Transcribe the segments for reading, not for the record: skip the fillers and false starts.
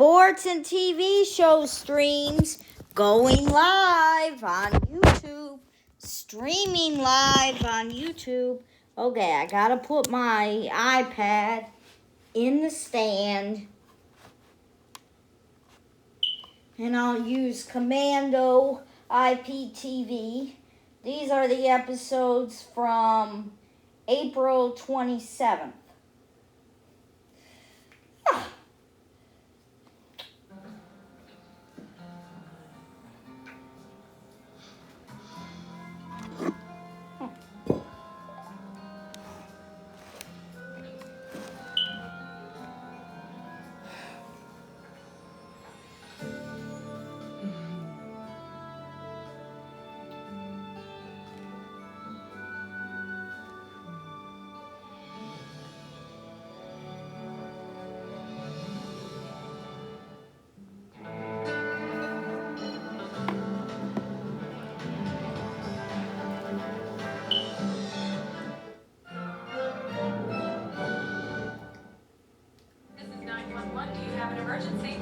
sports and TV show streams going live on YouTube. Streaming live on YouTube. Okay, I gotta put my iPad in the stand. And I'll use Commando IPTV. These are the episodes from April 27th.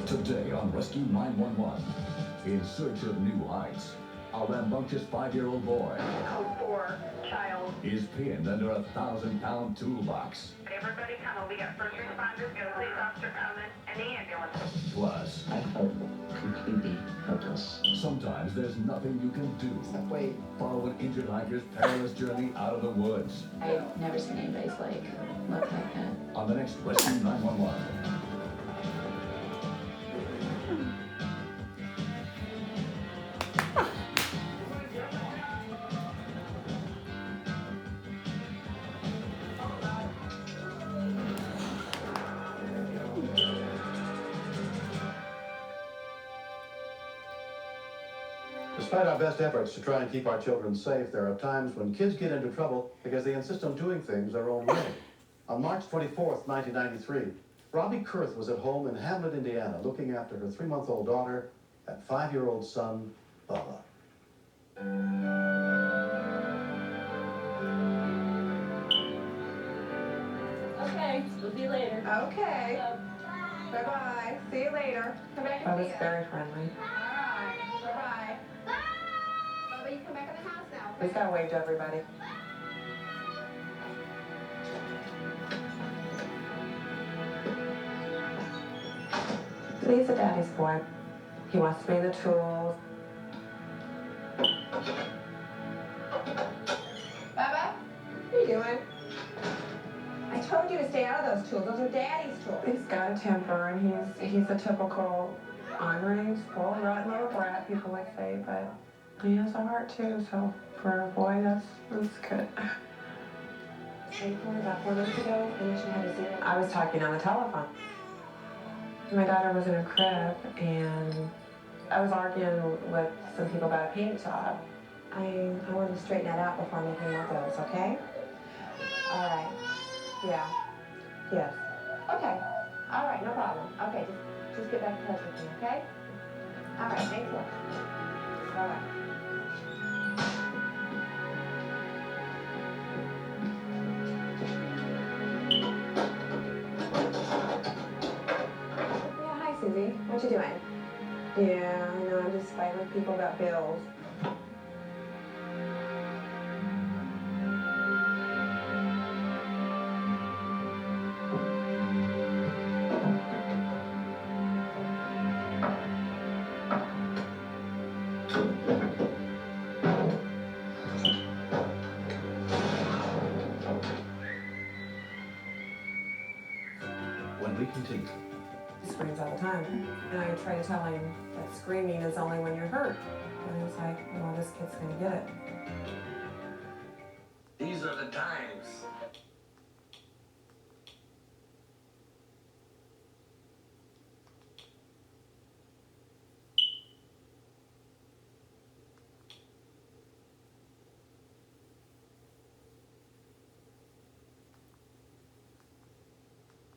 Today on Rescue 911, in search of new heights, a rambunctious 5-year-old boy Code 4, child. is pinned under a 1,000-pound toolbox. Everybody come. We got first responders, got a police officer coming, and the ambulance. Plus, I felt completely helpless. sometimes there's nothing you can do. Wait. Follow an injured hiker's perilous journey out of the woods. I've never seen anybody's leg look like that. On the next Rescue 911. Despite our best efforts to try and keep our children safe, there are times when kids get into trouble because they insist on doing things their own way. On March 24th, 1993, Robbie Kurth was at home in Hamlet, Indiana, looking after her 3-month-old daughter and 5-year-old son, Bubba. Okay, we'll see you later. Okay. Bye-bye. See you later. Come back I and was see us. very friendly. All right. Bye-bye. Bubba, you come back in the house now. Please gotta wave to everybody. He's a daddy's boy. He wants to be in the tools. Bubba, what are you doing? I told you to stay out of those tools. Those are daddy's tools. He's got a temper, and he's a typical ornery, spoiled, rotten little brat, people like say, but he has a heart too, so for a boy, that's good. About 4 months ago, and she had a 0. I was talking on the telephone. My daughter was in a crib, and I was arguing with some people about a paint job. I want to straighten that out before making more bills, okay? All right. Yeah. Yes. Okay. All right, no problem. Okay, just get back in touch with me, okay? All right, thanks a lot. All right. Yeah, hi, Susie. What you doing? Yeah, I know, I'm just fighting with people about bills. When we continue. He screams all the time. And I try to tell him that screaming is only when you're hurt. And he's like, well, this kid's gonna get it. These are the times.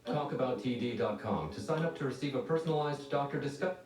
TalkAboutTD.com to sign up to receive a personalized doctor discussion.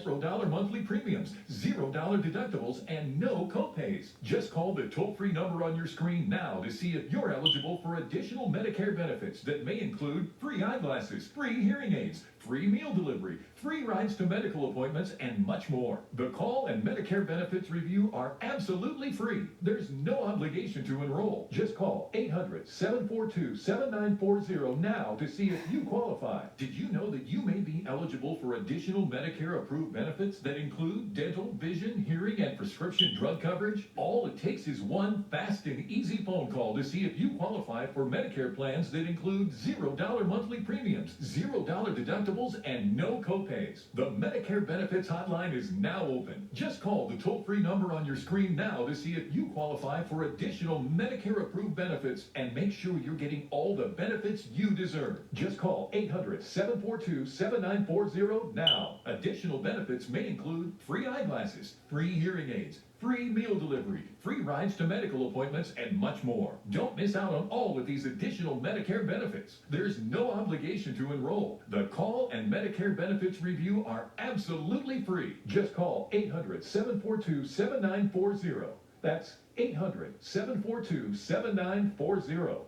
$0 monthly premiums, $0 deductibles, and no copays. Just call the toll-free number on your screen now to see if you're eligible for additional Medicare benefits that may include free eyeglasses, free hearing aids, free meal delivery, free rides to medical appointments, and much more. The call and Medicare benefits review are absolutely free. There's no obligation to enroll. Just call 800-742-7940 now to see if you qualify. Did you know that you may be eligible for additional Medicare approved benefits that include dental, vision, hearing, and prescription drug coverage? All it takes is one fast and easy phone call to see if you qualify for Medicare plans that include $0 monthly premiums, $0 deductibles, and no copays. The Medicare Benefits Hotline is now open. Just call the toll-free number on your screen now to see if you qualify for additional Medicare approved benefits and make sure you're getting all the benefits you deserve. Just call 800-742-7940 now. Additional benefits may include free eyeglasses, free hearing aids, free meal delivery, free rides to medical appointments, and much more. Don't miss out on all of these additional Medicare benefits. There's no obligation to enroll. The call and Medicare benefits review are absolutely free. Just call 800-742-7940. That's 800-742-7940.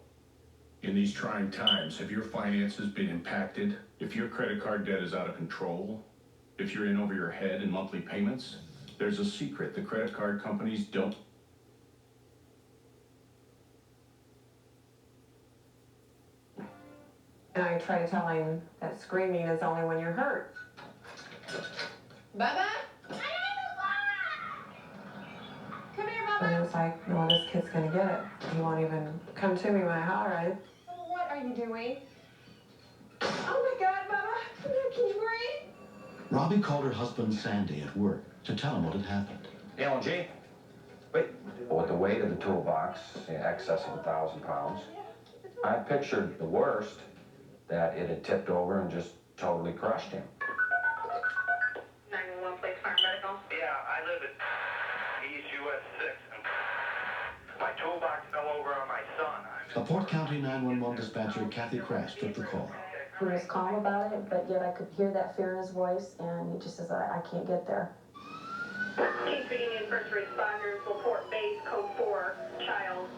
In these trying times, have your finances been impacted? If your credit card debt is out of control? If you're in over your head in monthly payments? There's a secret the credit card companies don't. And I try to tell him that screaming is only when you're hurt. Bubba? Come here, And Bubba. it's like, well, this kid's gonna get it. He won't even come to me when I holler at him. What are you doing? Oh my God, Bubba. Can you breathe? Robbie called her husband Sandy at work to tell him what had happened. L&G? Wait. With the weight of the toolbox in excess of 1,000 pounds, I pictured the worst, that it had tipped over and just totally crushed him. 911 Place Fire Medical. Yeah, I live at East US 6, and my toolbox fell over on my son. A Port County 911 dispatcher, Kathy Crash, took the call. He was calm about it, but yet I could hear that fear in his voice, and he just says, I can't get there. Kingsford Union First Responders, report base, code 4, child.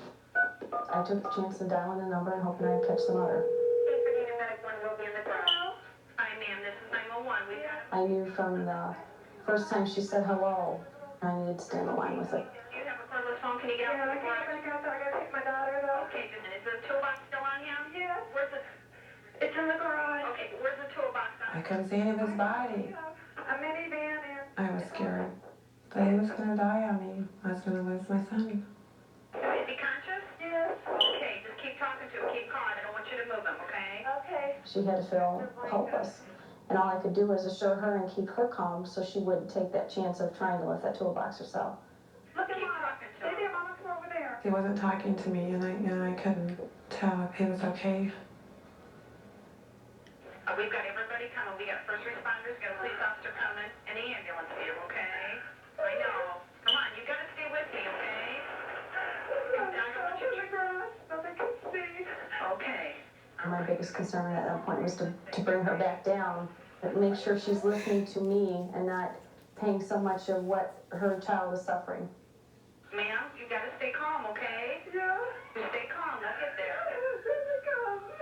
I took the chance of dialing the number and hoping I'd catch the mother. Kingsford Union Medic 1 will be in the garage. Hi, ma'am, this is 911. We got I knew from the first time she said hello, I needed to stay on the line with it. Do you have a cordless phone? Can you get out of the garage? I gotta take my daughter, though. Okay, just, is the toolbox still on him? Yes. Where's it? It's in the garage. Okay, where's the toolbox on? I couldn't see any of his body. A minivan and... I was scared that he was gonna die on me. I was gonna lose my son. Is he conscious? Yes. Okay, just keep talking to him. Keep calm. I don't want you to move him, okay? Okay. She had to feel hopeless. And all I could do was assure her and keep her calm so she wouldn't take that chance of trying to lift that toolbox herself. Look at Mama. Stay there, Mama. Come over there. He wasn't talking to me, and I couldn't tell if he was okay. We've got everybody coming. We got first responders, got a police officer coming, and the ambulance here, okay? I know. Come on, you gotta stay with me, okay? I don't want you to... Nothing can see. Okay. My biggest concern at that point was to bring her back down, but make sure she's listening to me and not paying so much of what her child is suffering. Ma'am, you gotta stay calm, okay? Yeah. Just stay calm. We'll get there.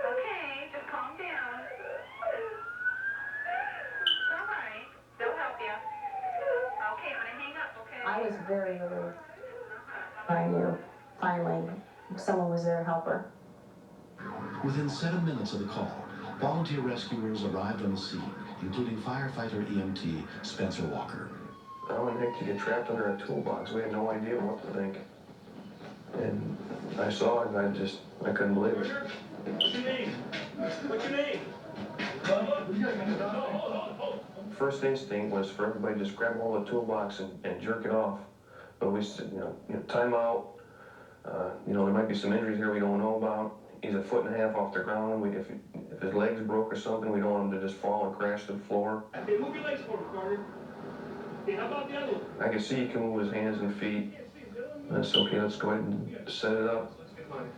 Okay, just calm down. It's all right. They'll help you. Okay, I'm gonna hang up, okay? I was very relieved. I knew, finally, someone was there to help her. Within 7 minutes of the call, volunteer rescuers arrived on the scene, including firefighter EMT Spencer Walker. I would hate to get trapped under a toolbox. We had no idea what to think. And I saw it and I couldn't believe it. What's your name? What's your name? First instinct was for everybody to just grab hold of the toolbox and jerk it off. But we said, time out. There might be some injuries here we don't know about. He's 1.5 feet off the ground. If his legs broke or something, we don't want him to just fall and crash to the floor. Hey, move your legs forward, Carter. Hey, how about the other one? I can see he can move his hands and feet. That's okay. Let's go ahead and set it up. Right.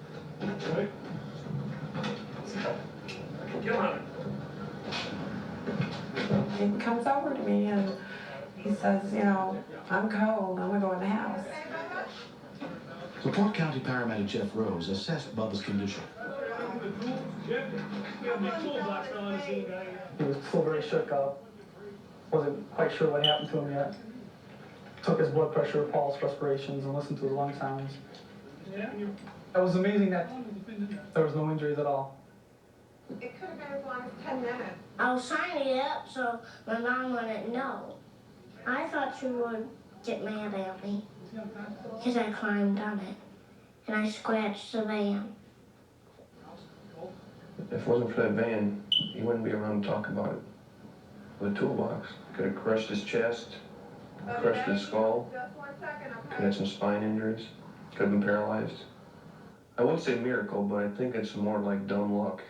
Get on it. He comes over to me and He says, you know, I'm cold, I'm gonna go in the house. LaPorte County paramedic Jeff Rose assessed Bubba's condition. He was still very shook up. Wasn't quite sure what happened to him yet. Took his blood pressure, pulse, respirations, and listened to his lung sounds. It was amazing that there was no injuries at all. It could have been as long as 10 minutes. I was signing it up so my mom wouldn't know. I thought she would get mad at me because I climbed on it and I scratched the van. If it wasn't for that van, he wouldn't be around to talk about it. With a toolbox, could have crushed his chest, crushed his skull, could have had some spine injuries, could have been paralyzed. I wouldn't say miracle, but I think it's more like dumb luck.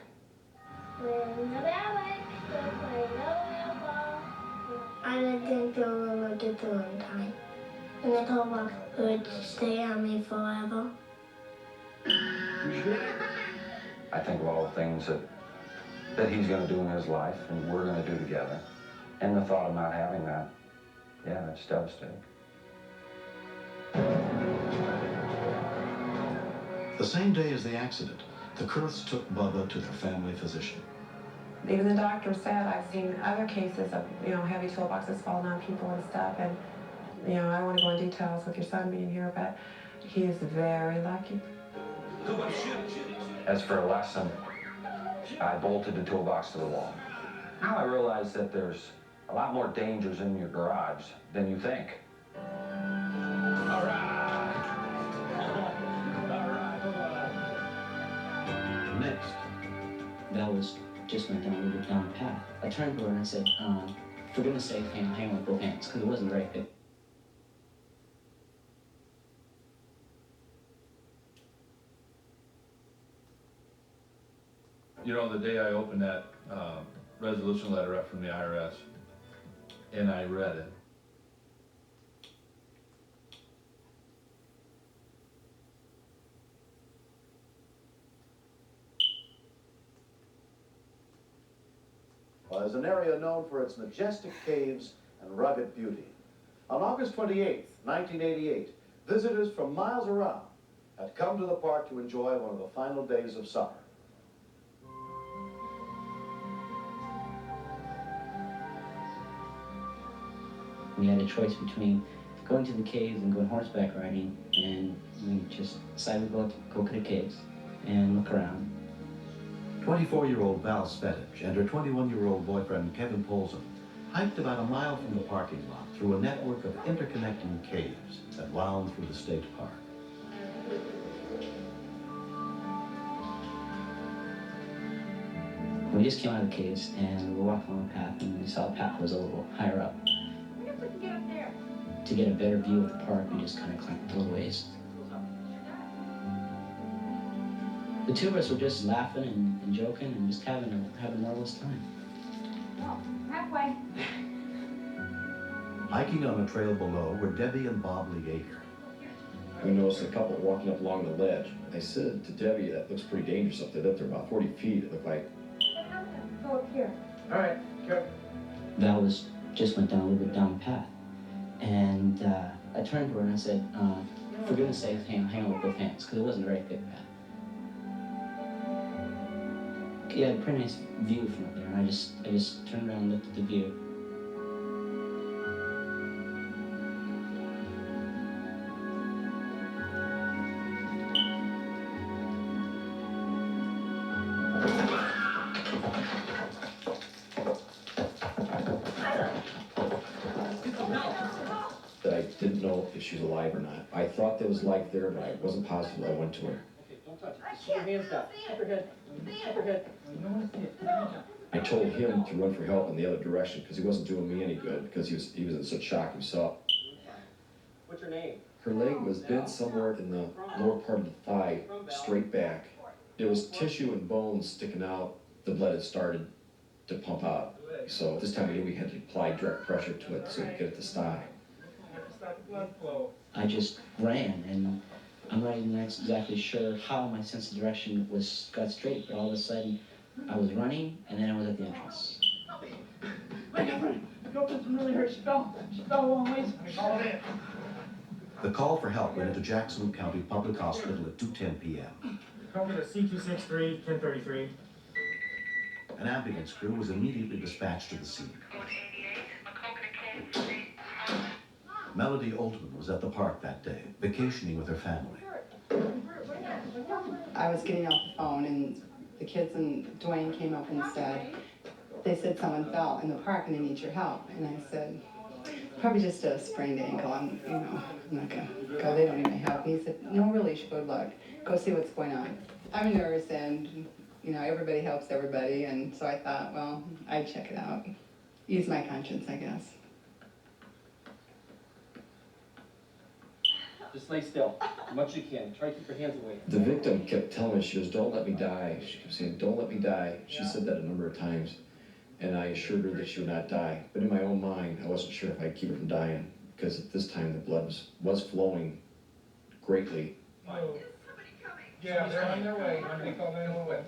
I didn't think they were going to get through in time. And the toolbox would stay on me forever. I think of all the things that he's going to do in his life and we're going to do together. And the thought of not having that, yeah, it's devastating. The same day as the accident, the Kurths took Bubba to their family physician. Even the doctor said, I've seen other cases of, you know, heavy toolboxes falling on people and stuff, and, you know, I don't want to go in details with your son being here, but he is very lucky. As for a lesson, I bolted the toolbox to the wall. Now I realize that there's a lot more dangers in your garage than you think. Next, Val just went down a little bit down the path. I turned to her and I said, for goodness sake, hang with both hands, because it wasn't very big. You know, the day I opened that resolution letter up from the IRS, and I read it, is an area known for its majestic caves and rugged beauty. On August 28, 1988, visitors from miles around had come to the park to enjoy one of the final days of summer. We had a choice between going to the caves and going horseback riding, and we just decided to go to the caves and look around. 24-year-old Val Spetich and her 21-year-old boyfriend Kevin Polson hiked about a mile from the parking lot through a network of interconnecting caves that wound through the state park. We just came out of the caves and we were walking along the path, and we saw the path was a little higher up. To get a better view of the park, we just kind of climbed a little ways. The two of us were just laughing and joking and just having a marvelous time. Oh, halfway. Hiking on a trail below were Debbie and Bob Leager. We noticed a couple walking up along the ledge. I said to Debbie, that looks pretty dangerous up there. Up there about 40 feet, it looked like. Go up here. All right, go. Val just went down a little bit down the path. And I turned to her and I said, for goodness sake, hang on with both hands, because it wasn't a very big path. Yeah, a pretty nice view from up there, and I just turned around and looked at the view. That I didn't know if she was alive or not. I thought there was life there, but I wasn't positive. I went to her. Keep your hands down. Keep your head. Keep your head. I told him to run for help in the other direction because he wasn't doing me any good because he was in such shock himself. What's your name? Her leg was bent somewhere in the lower part of the thigh, straight back. There was tissue and bones sticking out. The blood had started to pump out. So this time of year we had to apply direct pressure to it so we could get it to stop. I just ran, and I'm not even exactly sure how my sense of direction got straight, but all of a sudden I was running, and then I was at the entrance. girlfriend really hurt. She fell a long ways. We called it in. The call for help went into Jackson County Public Hospital at 2:10 p.m. Come to the C263, 1033. An ambulance crew was immediately dispatched to the scene. Melody Altman was at the park that day, vacationing with her family. I was getting off the phone and the kids and Dwayne came up and they said someone fell in the park and they need your help. And I said, probably just a sprained ankle. I'm not gonna go. They don't even help me. He said, no, really, you should go look. Go see what's going on. I'm a nurse and, everybody helps everybody. And so I thought, well, I'd check it out. Ease my conscience, I guess. Just lay still, as much as you can. Try to keep your hands away. The victim kept telling me, she goes, don't let me die. She kept saying, don't let me die. She said that a number of times. And I assured her that she would not die. But in my own mind, I wasn't sure if I'd keep her from dying, because at this time the blood was flowing greatly. Yeah, they're on their way. They call 911.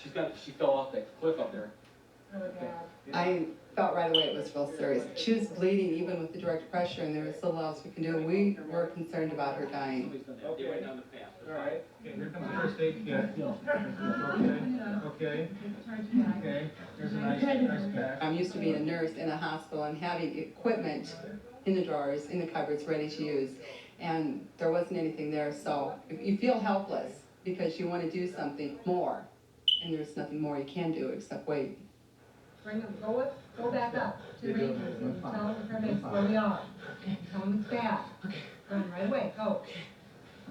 She fell off that cliff up there. I felt right away it was real serious. She was bleeding even with the direct pressure, and there was little else we can do. We were concerned about her dying. Okay. All right. Okay, here comes the first aid kit. Okay. There's a nice pack. I'm used to being a nurse in a hospital and having equipment in the drawers, in the cupboards, ready to use. And there wasn't anything there, so you feel helpless because you want to do something more. And there's nothing more you can do except wait. Bring them, go back up to the rangers and tell them the paramedics where we are. Tell them it's bad. Run right away, go.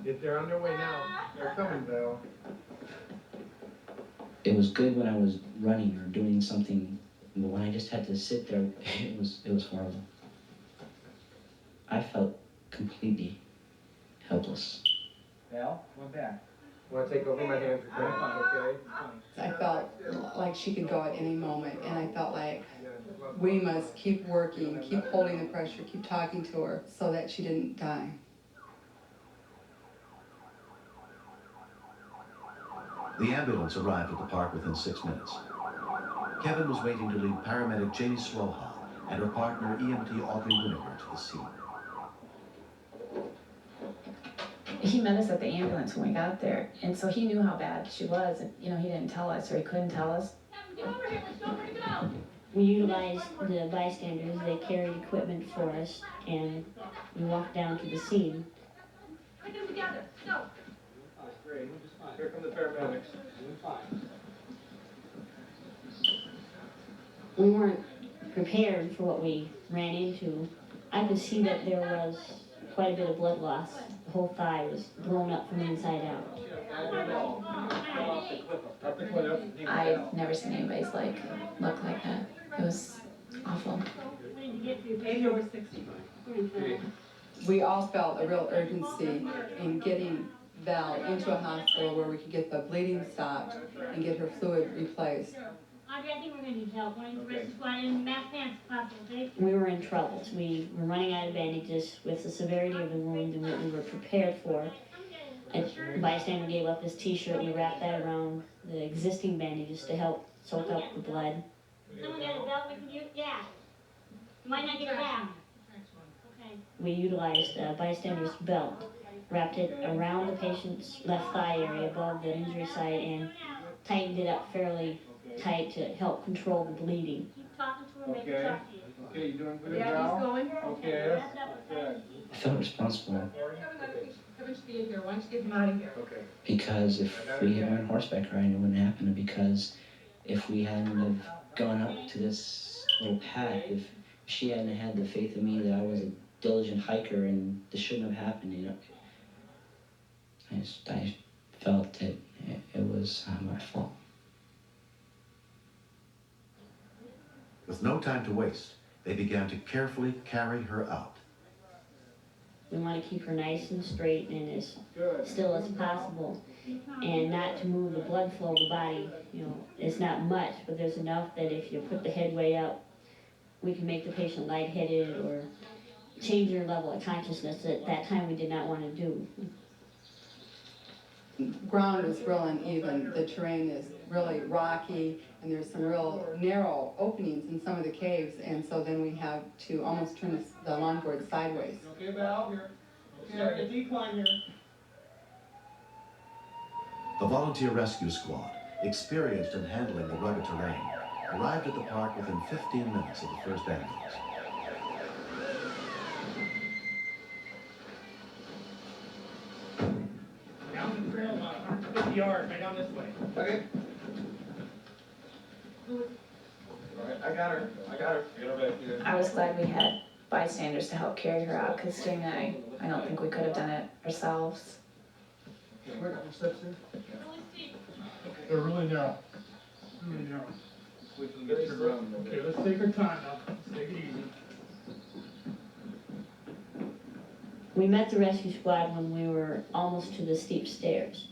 If they're on their way now, they're coming, Val. It was good when I was running or doing something, but when I just had to sit there, it was horrible. I felt completely helpless. Val, one back. Want to take over my hands? Okay. I felt like she could go at any moment, and I felt like we must keep working, keep holding the pressure, keep talking to her so that she didn't die. The ambulance arrived at the park within 6 minutes. Kevin was waiting to lead paramedic Jamie Slowhall and her partner EMT Audrey Winiger to the scene. He met us at the ambulance when we got there, and so he knew how bad she was, and he didn't tell us, or he couldn't tell us. Get over here, let's go, where to go? We utilized the bystanders. They carried equipment for us, and we walked down to the scene. Put them together, go. Great. Here come the paramedics. We weren't prepared for what we ran into. I could see that there was quite a bit of blood loss. The whole thigh was blown up from the inside out. I've never seen anybody's look like that. It was awful. We all felt a real urgency in getting Val into a hospital where we could get the bleeding stopped and get her fluid replaced. Audrey, I think we're going to need help. Why don't you rest the squad in mass pants if possible, okay? We were in trouble. We were running out of bandages with the severity of the wound and what we were prepared for. A bystander gave up his t-shirt. We wrapped that around the existing bandages to help soak up the blood. Someone got a belt we can use? Yeah. You might not get it back. Okay. We utilized a bystander's belt, wrapped it around the patient's left thigh area above the injury site, and tightened it up fairly tight to help control the bleeding. Keep talking to her, make her talk to you. Okay, you doing good, Yeah, Val? he's going. Okay. I felt responsible Kevin should be in here. Why don't you get him out of here? Okay. because if we had went horseback riding, it wouldn't happen. And because if we hadn't have gone up to this little path, if she hadn't had the faith in me that I was a diligent hiker and this shouldn't have happened, I felt that it was my fault. With no time to waste, they began to carefully carry her out. We want to keep her nice and straight and as still as possible, and not to move the blood flow of the body. It's not much, but there's enough that if you put the head way up, we can make the patient lightheaded or change their level of consciousness. At that time, we did not want to do. ground is real uneven. The terrain is really rocky, and there's some real narrow openings in some of the caves, and so then we have to almost turn the longboard sideways. Okay, Val? Okay, a decline here. The volunteer rescue squad, experienced in handling the rugged terrain, arrived at the park within 15 minutes of the first ambulance. Down the trail about 150 yards, right down this way. Okay. All right, I got her. Get her back here. I was glad we had bystanders to help carry her out, because Jamie and I don't think we could have done it ourselves. Where are the steps in? They're really narrow. Really narrow. Wait till we get turned around. Okay, let's take our time now. Let's take it easy. We met the rescue squad when we were almost to the steep stairs.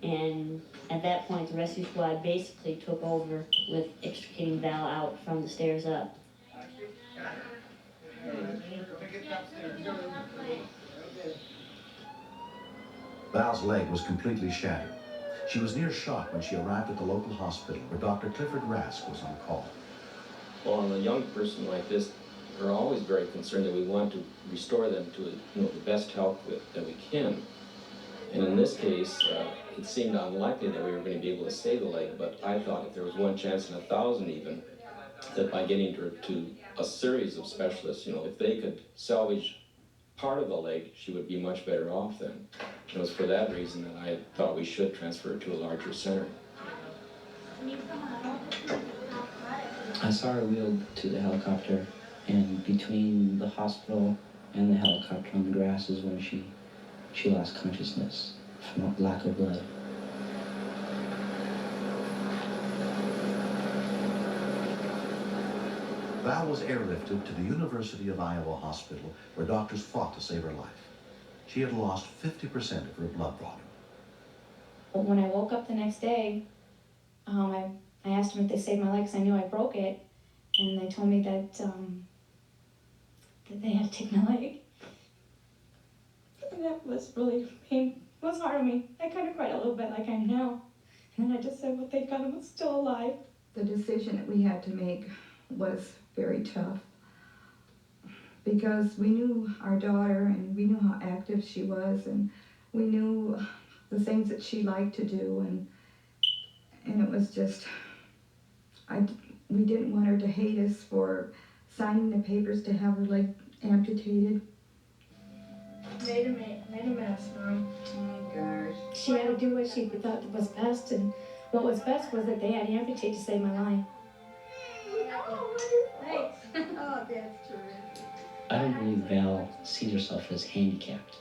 And at that point, the rescue squad basically took over with extricating Val out from the stairs up. Val's leg was completely shattered. She was near shock when she arrived at the local hospital where Dr. Clifford Rask was on call. Well, on a young person like this, we're always very concerned that we want to restore them to the best health that we can. And in this case, it seemed unlikely that we were going to be able to save the leg, but I thought if there was one chance in 1,000 even, that by getting her to a series of specialists, if they could salvage part of the leg, she would be much better off then. It was for that reason that I thought we should transfer her to a larger center. I saw her wheeled to the helicopter, and between the hospital and the helicopter on the grass is when she lost consciousness from lack of blood. Val was airlifted to the University of Iowa Hospital, where doctors fought to save her life. She had lost 50% of her blood volume. When I woke up the next day, I asked them if they saved my leg because I knew I broke it, and they told me that they had to take my leg. And that was really painful. It was hard on me. I kind of cried a little bit like I am now. And then I just said, well, thank God I'm still alive. The decision that we had to make was very tough because we knew our daughter and we knew how active she was and we knew the things that she liked to do and it was just, we didn't want her to hate us for signing the papers to have her leg amputated. Made a mess, Mom. Oh gosh. She had to do what she thought was best, and what was best was that they had to amputate to save my life. Thanks. Oh, that's terrific. I don't believe Val sees herself as handicapped.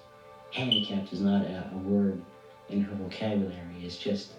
Handicapped is not a word in her vocabulary. It's just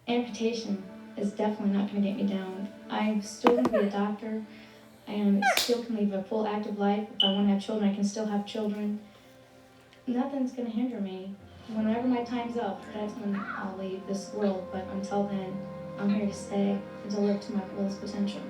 Amputation is definitely not going to get me down. I'm still going to be a doctor. I still can live a full active life. If I want to have children, I can still have children. Nothing's going to hinder me. Whenever my time's up, that's when I'll leave this world. But until then, I'm here to stay and to live to my fullest potential.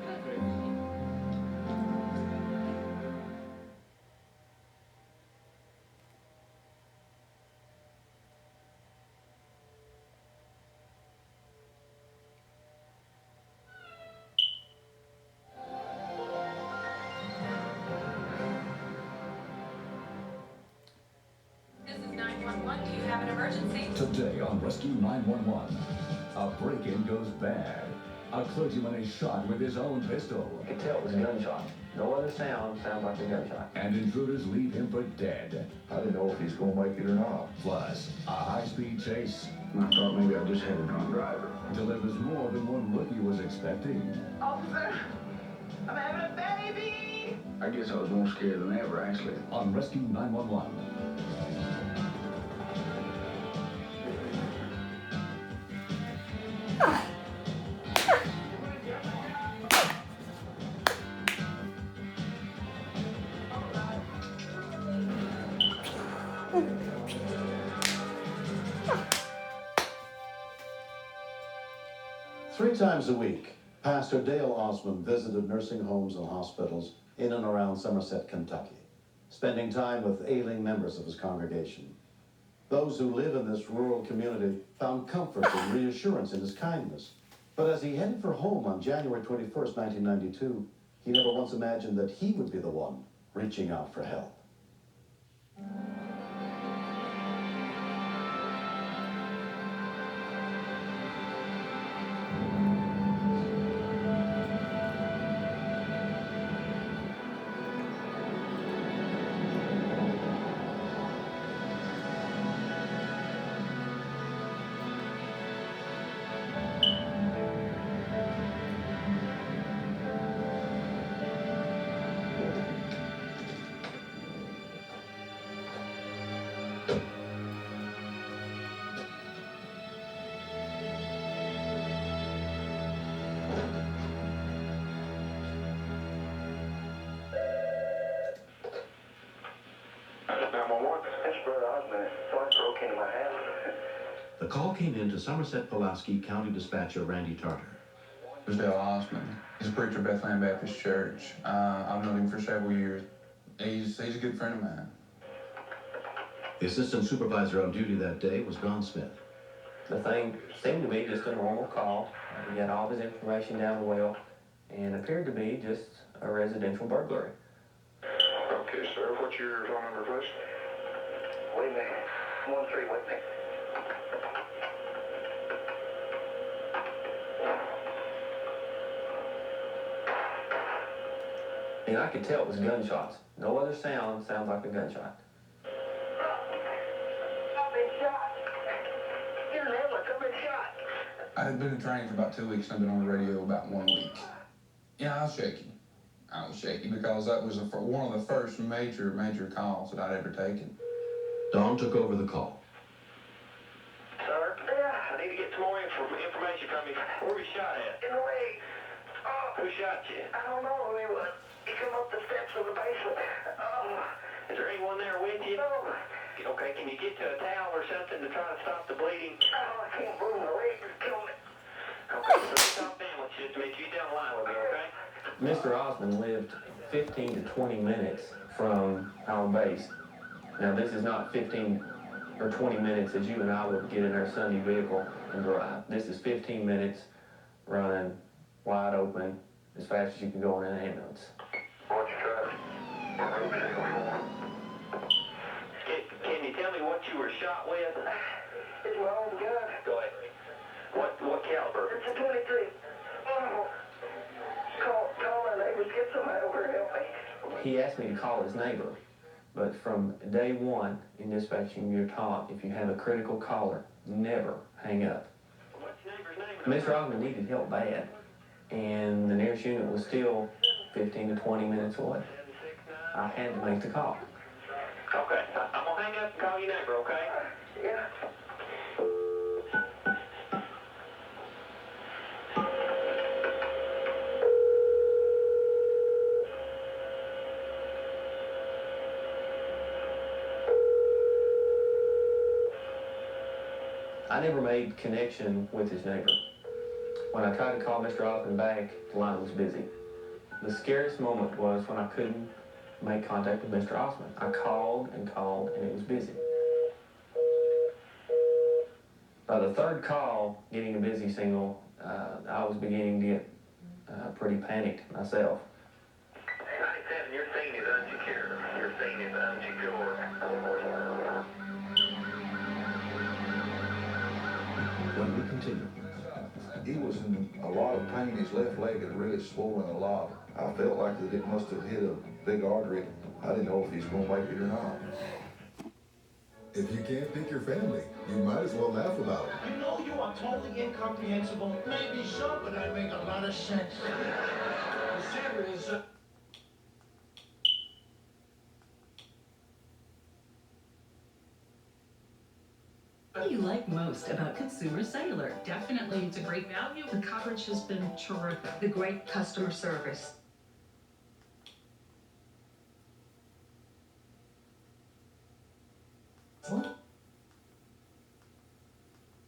Today on Rescue 911, a break-in goes bad. A clergyman is shot with his own pistol. You can tell it was a gunshot. No other sounds like a gunshot. And intruders leave him for dead. I didn't know if he's going to make it or not. Plus, a high-speed chase. I thought maybe I just had a drunk driver. delivers more than one rookie was expecting. Officer, I'm having a baby! I guess I was more scared than ever, actually. On Rescue 911. Three times a week, Pastor Dale Osmond visited nursing homes and hospitals in and around Somerset, Kentucky, spending time with ailing members of his congregation. Those who live in this rural community found comfort and reassurance in his kindness. But as he headed for home on January 21st, 1992, he never once imagined that he would be the one reaching out for help. The call came in to Somerset Pulaski County Dispatcher Randy Tarter. It was Dale Osmond. He's a preacher at Bethlehem Baptist Church. I've known him for several years. He's a good friend of mine. The assistant supervisor on duty that day was Don Smith. The thing seemed to be just a normal call. He got all of his information down well and appeared to be just a residential burglary. Okay, sir. What's your phone number, please? Wait a minute. 13, wait a minute. And I could tell it was gunshots. No other sound sounds like a gunshot. I've been shot. You're an ambulance. I've been shot. I had been in training for about 2 weeks and I've been on the radio about 1 week. Yeah, I was shaky. I was shaky because that was one of the first major calls that I'd ever taken. Don took over the call. Sir? Yeah. I need to get some more information from you. Where were you shot at? In the leg. Who shot you? I don't know who he was. He come up the steps of the basement. Is there anyone there with you? No. Okay, can you get to a towel or something to try to stop the bleeding? I can't move. My leg just killed me. Okay, so stop ambulance system. You down the line with me, okay? Mr. Osmond lived 15 to 20 minutes from our base. Now, this is not 15 or 20 minutes as you and I would get in our Sunday vehicle and drive. This is 15 minutes running wide open as fast as you can go in an ambulance. What's your traffic? Can you tell me what you were shot with? It's my own gun. Go ahead. What caliber? It's a 23. Call my neighbors, get somebody over to help me. He asked me to call his neighbor, but from day one in dispatching, you're taught if you have a critical caller, never hang up. What's your neighbor's name? Mr. Osmond needed help bad, and the nearest unit was still 15 to 20 minutes away. I had to make the call. Okay, I'm gonna hang up and call your neighbor, okay? Yeah. I never made connection with his neighbor. When I tried to call Mr. Osmond back, the line was busy. The scariest moment was when I couldn't make contact with Mr. Osmond. I called and called, and it was busy. By the third call, getting a busy signal, I was beginning to get pretty panicked myself. 97, your scene is unsecure. Your scene is unsecure. When we continue. He was in a lot of pain. His left leg had really swollen a lot. I felt like that it must have hit a big artery. I didn't know if he's going to make it or not. If you can't pick your family, You might as well laugh about it. You know you are totally incomprehensible. Maybe so, but I make a lot of sense. The secret is... What do you like most about Consumer Cellular? Definitely, it's a great value. The coverage has been terrific. The great customer service.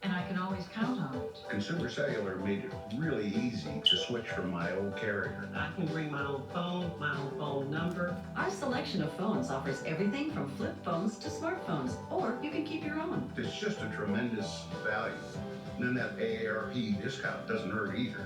And I can always count on it. Consumer Cellular made it really easy to switch from my old carrier. I can bring my own phone number. Our selection of phones offers everything from flip phones to smartphones, or you can keep your own. It's just a tremendous value. And then that AARP discount doesn't hurt either.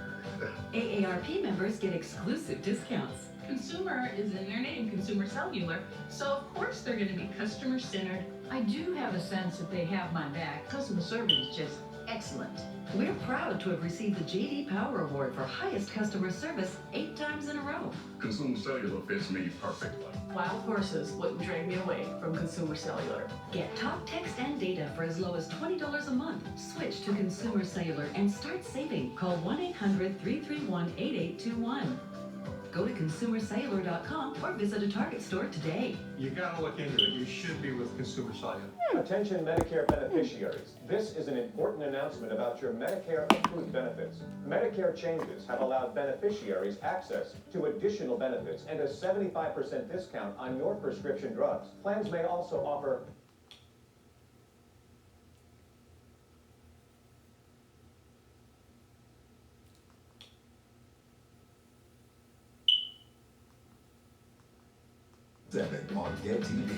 AARP members get exclusive discounts. Consumer is in their name, Consumer Cellular, so of course they're going to be customer-centered. I do have a sense that they have my back. Customer service is just excellent. We're proud to have received the J.D. Power Award for highest customer service 8 times in a row. Consumer Cellular fits me perfectly. Wild horses wouldn't drag me away from Consumer Cellular. Get talk, text, and data for as low as $20 a month. Switch to Consumer Cellular and start saving. Call 1-800-331-8821. Go to consumercellular.com or visit a Target store today. You gotta look into it. You should be with Consumer Cellular. Attention Medicare beneficiaries. This is an important announcement about your Medicare approved benefits. Medicare changes have allowed beneficiaries access to additional benefits and a 75% discount on your prescription drugs. Plans may also offer on Get TV.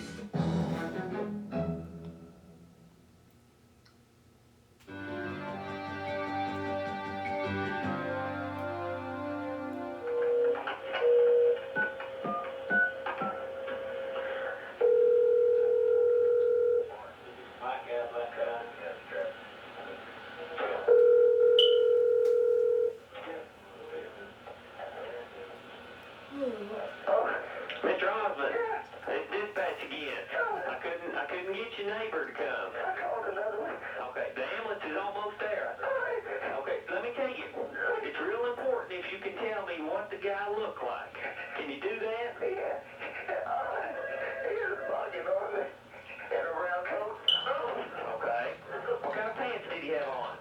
Mr. Osmond, it's dispatch again. I couldn't get your neighbor to come. I called another one. Okay, the ambulance is almost there. Okay, let me tell you, it's real important if you can tell me what the guy looked like. Can you do that? Yeah. He was bugging on me in a brown coat. Okay. What kind of pants did he have on?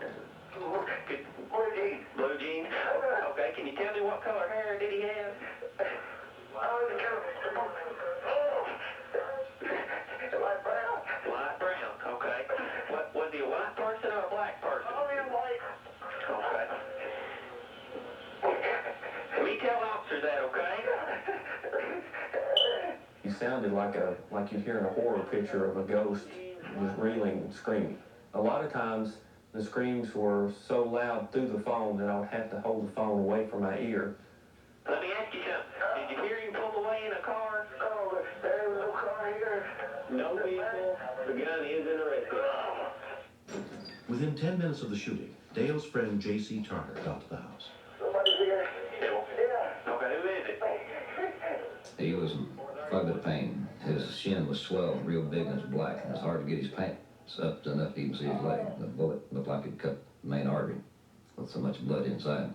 Blue jeans. Blue jeans? Okay, can you tell me what color hair did he have? Light brown. Light brown, okay. Was he a white person or a black person? Only a white. Okay. Let me tell officers that, okay? He sounded like you'd hear in a horror picture of a ghost just reeling and screaming. A lot of times the screams were so loud through the phone that I would have to hold the phone away from my ear. Let me ask you something. Did you hear him pull away in a car? Oh, there was no car here. No vehicle. The gun is interested. Within 10 minutes of the shooting, Dale's friend J.C. Tarter got to the house. Somebody's here. Yeah. Okay, who is it? He was in quite a bit of pain. His shin was swelled real big and it was black. It was hard to get his pants up to enough to even see his leg. The bullet looked like it cut the main artery with so much blood inside.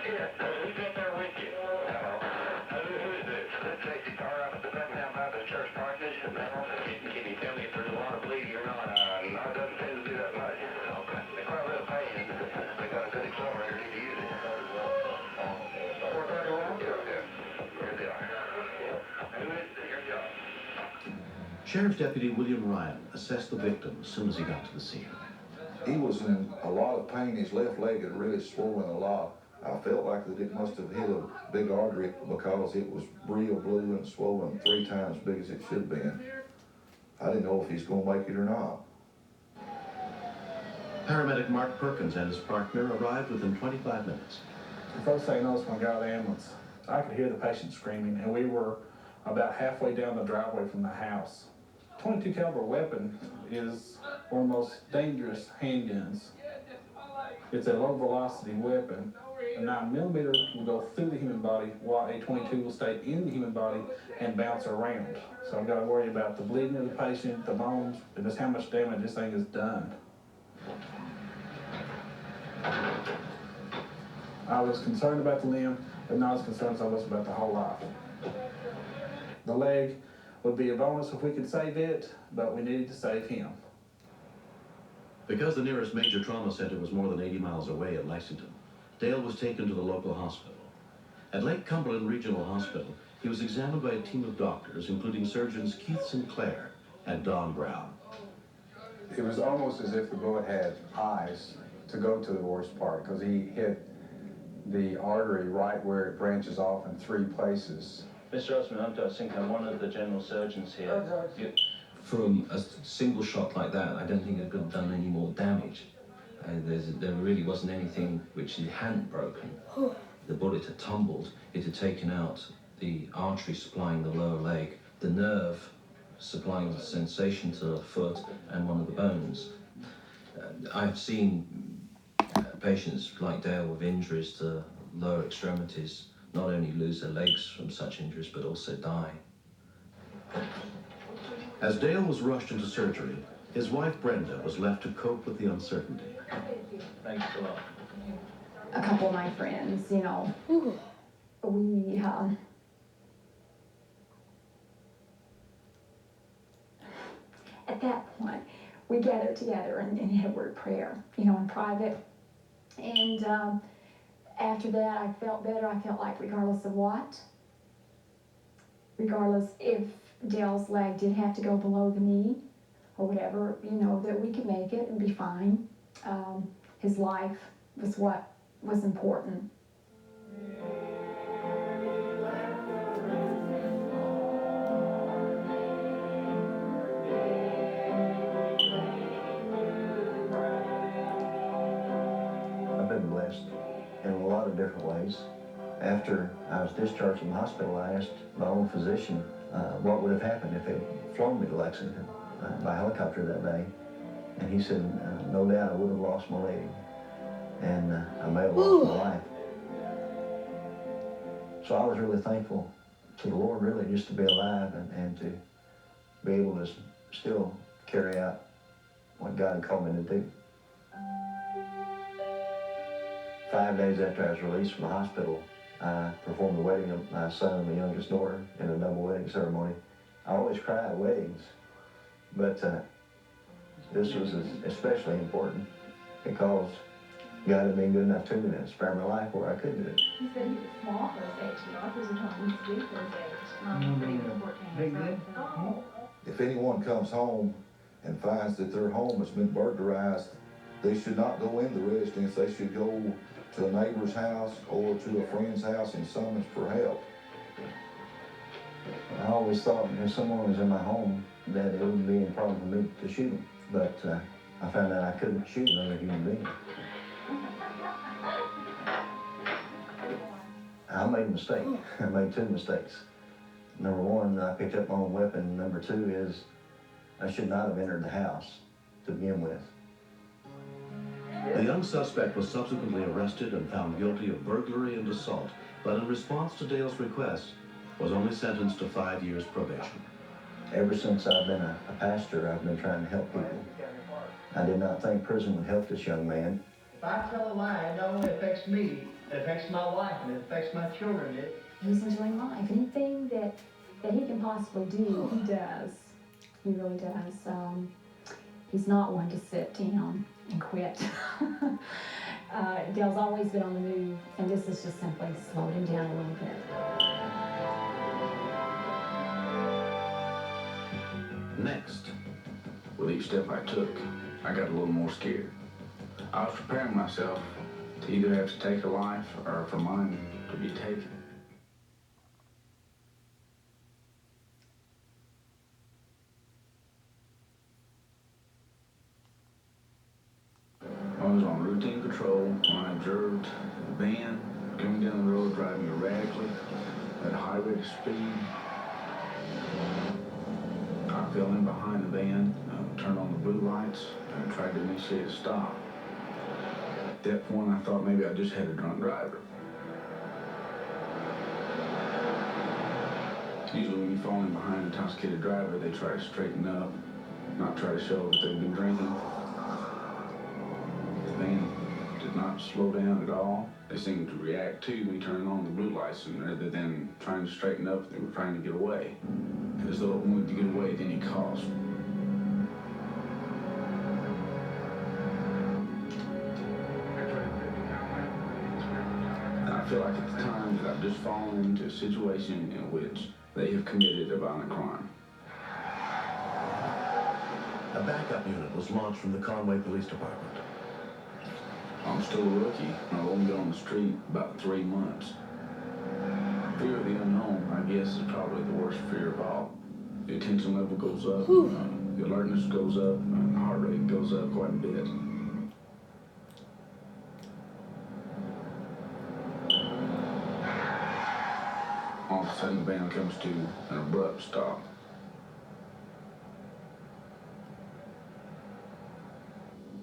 Who's up there with you? Who is this? This J.C. Tarter up at the Bethlehem Baptist Church Partners. Can you tell me if there's a lot of bleeding or not? No, it doesn't seem to do that much. Okay. They quite a bit of pain. They got a good accelerator. Need to use it. 431? Yeah. Here they are. Who is it? Here they are. Sheriff's Deputy William Ryan assessed the victim as soon as he got to the scene. He was in a lot of pain. His left leg had really swollen a lot. I felt like that it must have hit a big artery because it was real blue and swollen 3 times as big as it should have been. I didn't know if he's going to make it or not. Paramedic Mark Perkins and his partner arrived within 25 minutes. The first thing I noticed when I got out of the ambulance, I could hear the patient screaming, and we were about halfway down the driveway from the house. 22 caliber weapon is one of the most dangerous handguns. It's a low velocity weapon, A 9mm will go through the human body, while a 22 will stay in the human body and bounce around. So I've got to worry about the bleeding of the patient, the bones, and just how much damage this thing has done. I was concerned about the limb, but not as concerned as I was about the whole life. The leg would be a bonus if we could save it, but we needed to save him. Because the nearest major trauma center was more than 80 miles away in Lexington, Dale was taken to the local hospital. At Lake Cumberland Regional Hospital, he was examined by a team of doctors, including surgeons Keith Sinclair and Don Brown. It was almost as if the bullet had eyes to go to the worst part, because he hit the artery right where it branches off in 3 places. Mr. Osman, I'm Doug Sinclair, I'm one of the general surgeons here. From a single shot like that, I don't think it could have done any more damage. There really wasn't anything which he hadn't broken. The bullet had tumbled, it had taken out the artery supplying the lower leg, the nerve supplying the sensation to the foot, and one of the bones. I've seen patients like Dale with injuries to lower extremities not only lose their legs from such injuries, but also die. As Dale was rushed into surgery, his wife Brenda was left to cope with the uncertainty. Thanks a lot. A couple of my friends, you know, we, at that point, we gathered together and had a word prayer, you know, in private. And after that, I felt better. I felt like regardless of what, regardless if Dale's leg did have to go below the knee or whatever, you know, that we could make it and be fine. His life was what was important. I've been blessed in a lot of different ways. After I was discharged from the hospital, I asked my own physician what would have happened if they'd flown me to Lexington by helicopter that day. And he said, no doubt I would have lost my leg. And I may have lost my life. So I was really thankful to the Lord, really, just to be alive and to be able to still carry out what God had called me to do. 5 days after I was released from the hospital, I performed the wedding of my son and my youngest daughter in a double wedding ceremony. I always cry at weddings, but this was especially important because God had been good enough to me to spare my life where I could do it. He said he was small for his age. The doctors are telling him he's big for his age. But he was 14. Oh. If anyone comes home and finds that their home has been burglarized, they should not go in the residence. They should go to a neighbor's house or to a friend's house and summons for help. I always thought if someone was in my home that it wouldn't be any problem for me to shoot them, but I found out I couldn't shoot another human being. I made a mistake. I made 2 mistakes. Number 1, I picked up my own weapon. Number 2 is I should not have entered the house to begin with. The young suspect was subsequently arrested and found guilty of burglary and assault, but in response to Dale's request, was only sentenced to 5 years probation. Ever since I've been a pastor, I've been trying to help people. I did not think prison would help this young man. If I tell a lie, it not only affects me, it affects my wife and it affects my children. He's enjoying life. Anything that he can possibly do, he does. He really does. He's not one to sit down and quit. Dale's always been on the move, and this has just simply slowed him down a little bit. Next, with each step I took, I got a little more scared. I was preparing myself to either have to take a life or for mine to be taken. I was on routine patrol when I observed a van coming down the road driving erratically at a high rate of speed. I fell in behind the van, turned on the blue lights, and tried to initiate a stop. that point, I thought maybe I just had a drunk driver. Usually when you fall in behind a intoxicated driver, they try to straighten up, not try to show that they've been drinking. The van did not slow down at all. They seemed to react to me turning on the blue lights, and rather than trying to straighten up, they were trying to get away. As though it wanted to get away at any cost. And I feel like at the time that I've just fallen into a situation in which they have committed a violent crime. A backup unit was launched from the Conway Police Department. I'm still a rookie. I've only been on the street about 3 months. Fear of the unknown, I guess, is probably the worst fear of all. The attention level goes up, the alertness goes up, and the heart rate goes up quite a bit. All of a sudden, the van comes to an abrupt stop.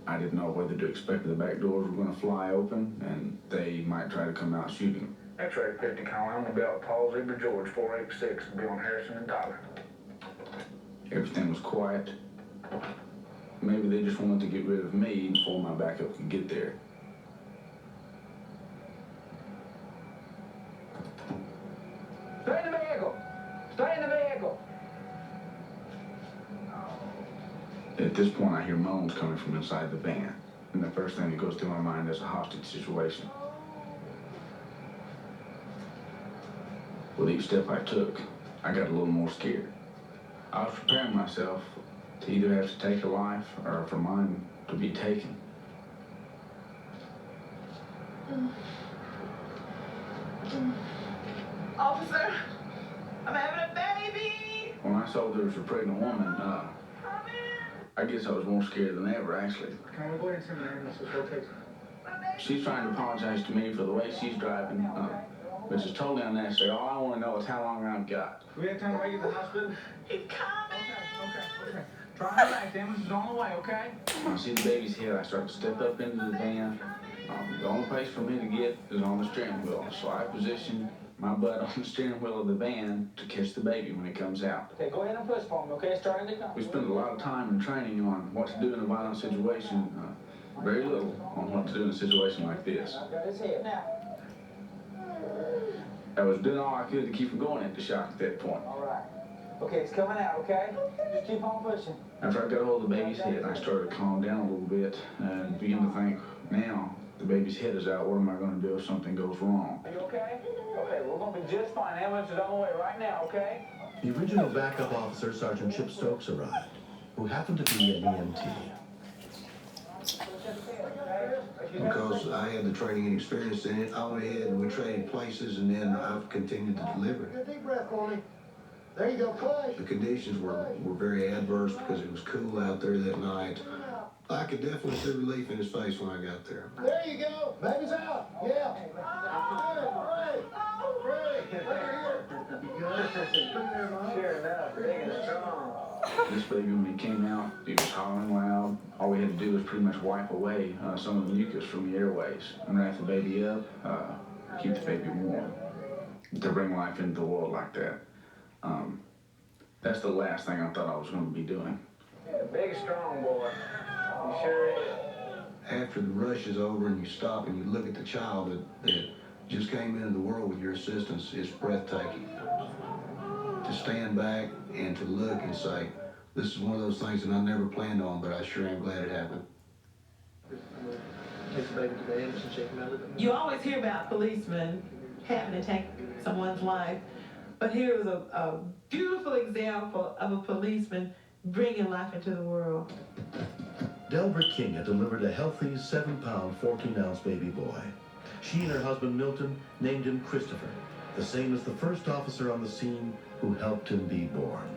I didn't know whether to expect the back doors were going to fly open, and they might try to come out shooting. X-ray 50 Conway, I'm about Paul Zebra George 486, be on Harrison and Tyler. Everything was quiet. Maybe they just wanted to get rid of me before my backup could get there. Stay in the vehicle! Stay in the vehicle! At this point, I hear moans coming from inside the van, and the first thing that goes through my mind is a hostage situation. With each step I took, I got a little more scared. I was preparing myself to either have to take a life or for mine to be taken. Officer, I'm having a baby! When I saw there was a pregnant woman, I guess I was more scared than ever, actually. Can we go ahead and send an ambulance to rotation? She's trying to apologize to me for the way she's driving, which is totally unnecessary. All I want to know is how long I've got. Do we have time to make it to the hospital? He's coming! Okay. Try and relax, ambulance is on the way, okay? When I see the baby's head, I start to step up into the van. The only place for me to get is on the steering wheel, so I position my butt on the steering wheel of the van to catch the baby when it comes out. Okay, go ahead and push for me, okay? Starting to come. We spend a lot of time in training on what to do in a violent situation, very little on what to do in a situation like this. I've got his head now. I was doing all I could to keep from going into shock at that point. All right. Okay, it's coming out, okay? Just keep on pushing. After I got a hold of the baby's head, I started to calm down a little bit and begin to think, now the baby's head is out, what am I going to do if something goes wrong? Are you okay? Okay, we're going to be just fine. Ambulance is on the way right now, okay? The original backup officer, Sergeant Chip Stokes, arrived, who happened to be an EMT. Because I had the training and experience in it, I went ahead and we traded places, and then I've continued to deliver. Take a deep breath for me. There you go, play. The conditions were very adverse because it was cool out there that night. I could definitely see relief in his face when I got there. There you go. Baby's out. Yeah. Great. Sure enough, big and strong. This baby, when he came out, he was hollering loud. All we had to do was pretty much wipe away some of the mucus from the airways and wrap the baby up, keep the baby warm. To bring life into the world like that. That's the last thing I thought I was going to be doing. Yeah, big and strong boy. You sure is. After the rush is over and you stop and you look at the child that just came into the world with your assistance, it's breathtaking. To stand back and to look and say, this is one of those things that I never planned on, but I sure am glad it happened. Take the baby to the ambulance and shake him out of it. You always hear about policemen having to take someone's life, but here was a beautiful example of a policeman bringing life into the world. Delbert King had delivered a healthy 7-pound, 14-ounce baby boy. She and her husband Milton named him Christopher, the same as the first officer on the scene who helped him be born.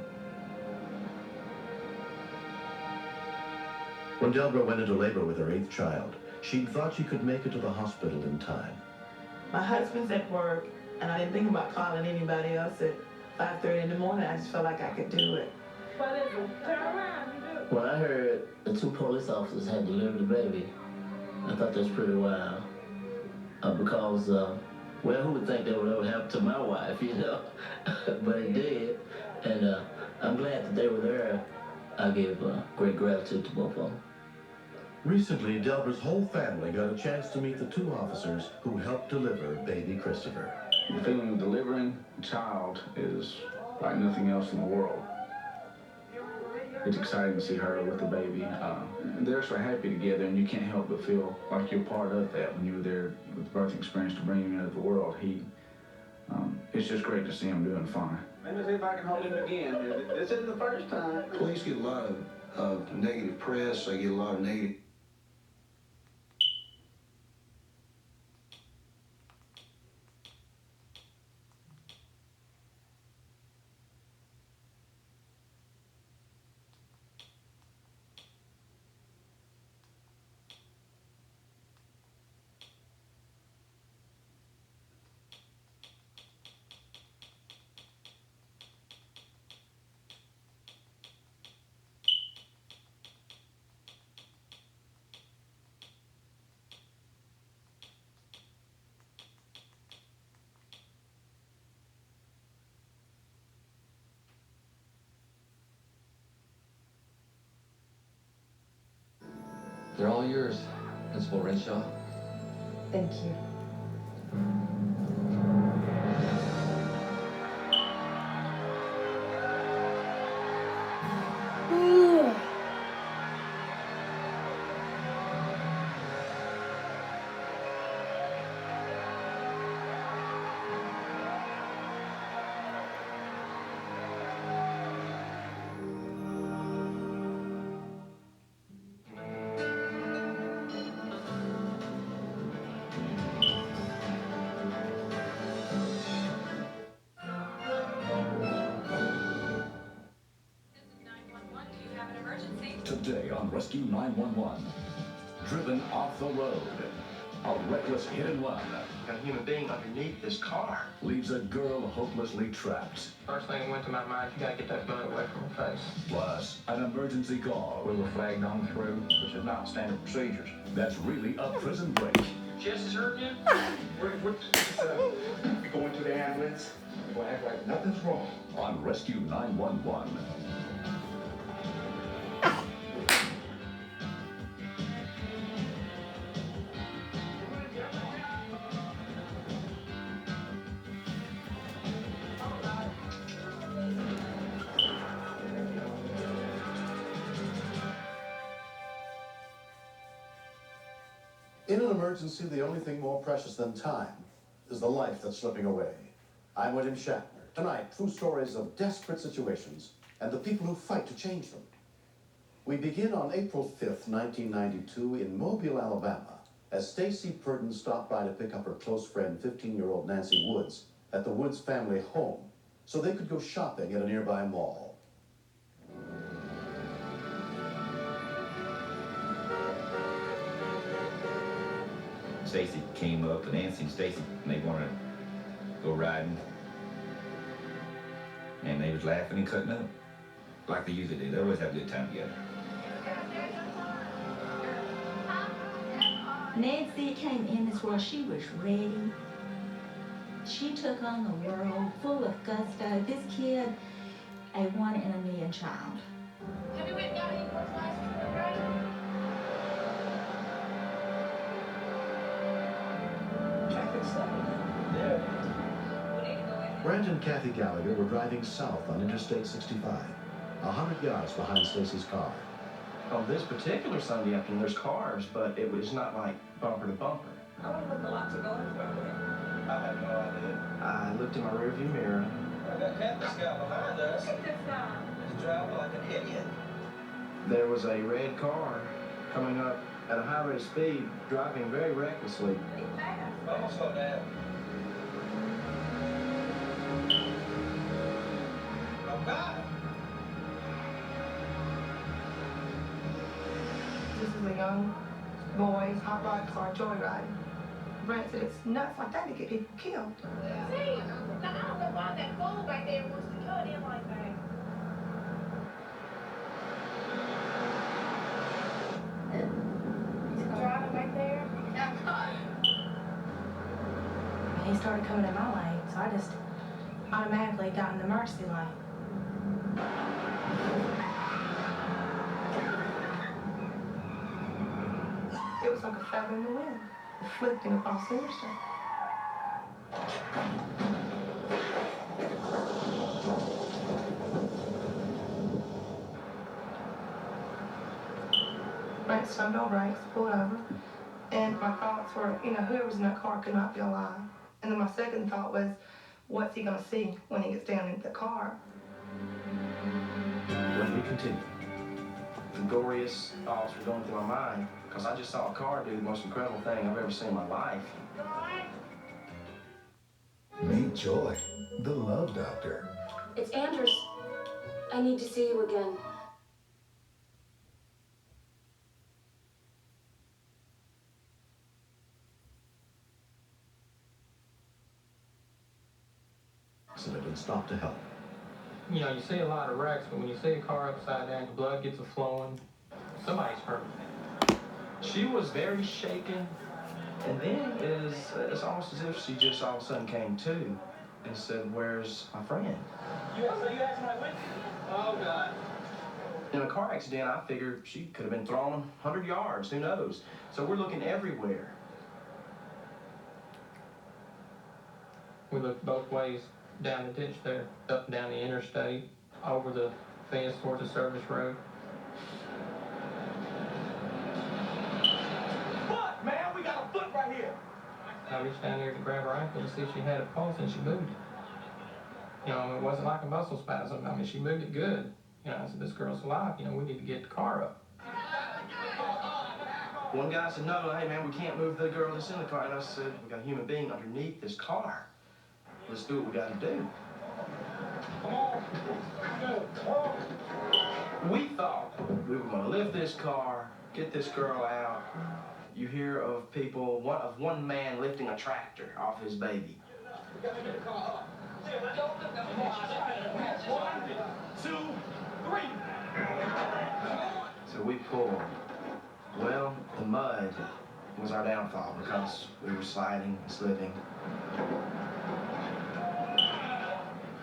When Delbert went into labor with her 8th child, she thought she could make it to the hospital in time. My husband's at work, and I didn't think about calling anybody else at 5:30 in the morning. I just felt like I could do it. What is it? Turn around, you do it. When I heard the 2 police officers had delivered the baby, I thought that was pretty wild. Because, well, who would think that would ever happen to my wife, you know? But it did. And I'm glad that they were there. I give great gratitude to both of them. Recently, Delber's whole family got a chance to meet the two officers who helped deliver baby Christopher. The feeling of delivering a child is like nothing else in the world. It's exciting to see her with the baby. They're so happy together, and you can't help but feel like you're part of that when you were there with the birthing experience to bring him into the world. It's just great to see him doing fine. Let me see if I can hold him again. This isn't the first time. Police get a lot of negative press. They get a lot of negative. They're all yours, Principal Renshaw. Thank you. Today on Rescue 911, driven off the road, a reckless hit and run. Got a human being underneath this car. Leaves a girl hopelessly trapped. First thing that went to my mind, you gotta get that gun away from her face. Plus, an emergency call. We were flagged on through, which is not standard procedures. That's really a prison break. Chest is hurting you? We go into the ambulance. We'll act like nothing's wrong. On Rescue 911. In an emergency, the only thing more precious than time is the life that's slipping away. I'm William Shatner. Tonight, true stories of desperate situations and the people who fight to change them. We begin on April 5th, 1992 in Mobile, Alabama, as Stacy Purden stopped by to pick up her close friend, 15-year-old Nancy Woods, at the Woods family home so they could go shopping at a nearby mall. Stacy came up, and Nancy and Stacy, and they wanted to go riding. And they was laughing and cutting up, like they usually do. They always have a good time together. Nancy came in this world, she was ready. She took on the world full of gusto. This kid, a 1 in a million child. Have you went and got any fertilizer for the brain? Brent and Kathy Gallagher were driving south on Interstate 65, 100 yards behind Stacy's car. On this particular Sunday afternoon, there's cars, but it was not like bumper to bumper. I wonder what the lots of gold were. I have no idea. I looked in my rearview mirror. I got Captain Scout behind us. Look at this guy. He's driving like an idiot. There was a red car coming up at a high rate of speed, driving very recklessly. Almost slow down. Okay. This is a young boy's hot rod car joyriding. Brent said it's nuts like that to get people killed. See, now I don't know why that fool back there wants to cut in like that. Is he driving back there? He started coming in my lane, so I just automatically got in the emergency lane. It was like a feather in the wind, flipping across the interstate. I slammed on brakes, pulled over, and my thoughts were, whoever was in that car could not be alive. And then my second thought was, what's he gonna see when he gets down into the car? Let me continue. The goriest thoughts were going through my mind because I just saw a car do the most incredible thing I've ever seen in my life. Meet Joy, the love doctor. It's Anders. I need to see you again. And stop to help. You know, you see a lot of wrecks, but when you see a car upside down, the blood gets flowing, somebody's hurt. She was very shaken, and then it's almost as if she just all of a sudden came to and said, "Where's my friend?" So you had somebody with you? Oh, God. In a car accident, I figured she could have been thrown 100 yards, who knows? So we're looking everywhere. We looked both ways down the ditch there, up and down the interstate, over the fence towards the service road. Foot, man, we got a foot right here. I reached down there to grab her ankle to see if she had a pulse, and she moved it. You know, it wasn't like a muscle spasm. I mean, she moved it good. You know, I said, this girl's alive. You know, we need to get the car up. One guy said, "No, hey, man, we can't move the girl that's in the car." And I said, "We got a human being underneath this car. Let's do what we got to do." Come on. Come on. We thought we were going to lift this car, get this girl out. You hear of people, one man lifting a tractor off his baby. We got to get the car up. 1, 2, 3. So we pulled. Well, the mud was our downfall because we were sliding and slipping.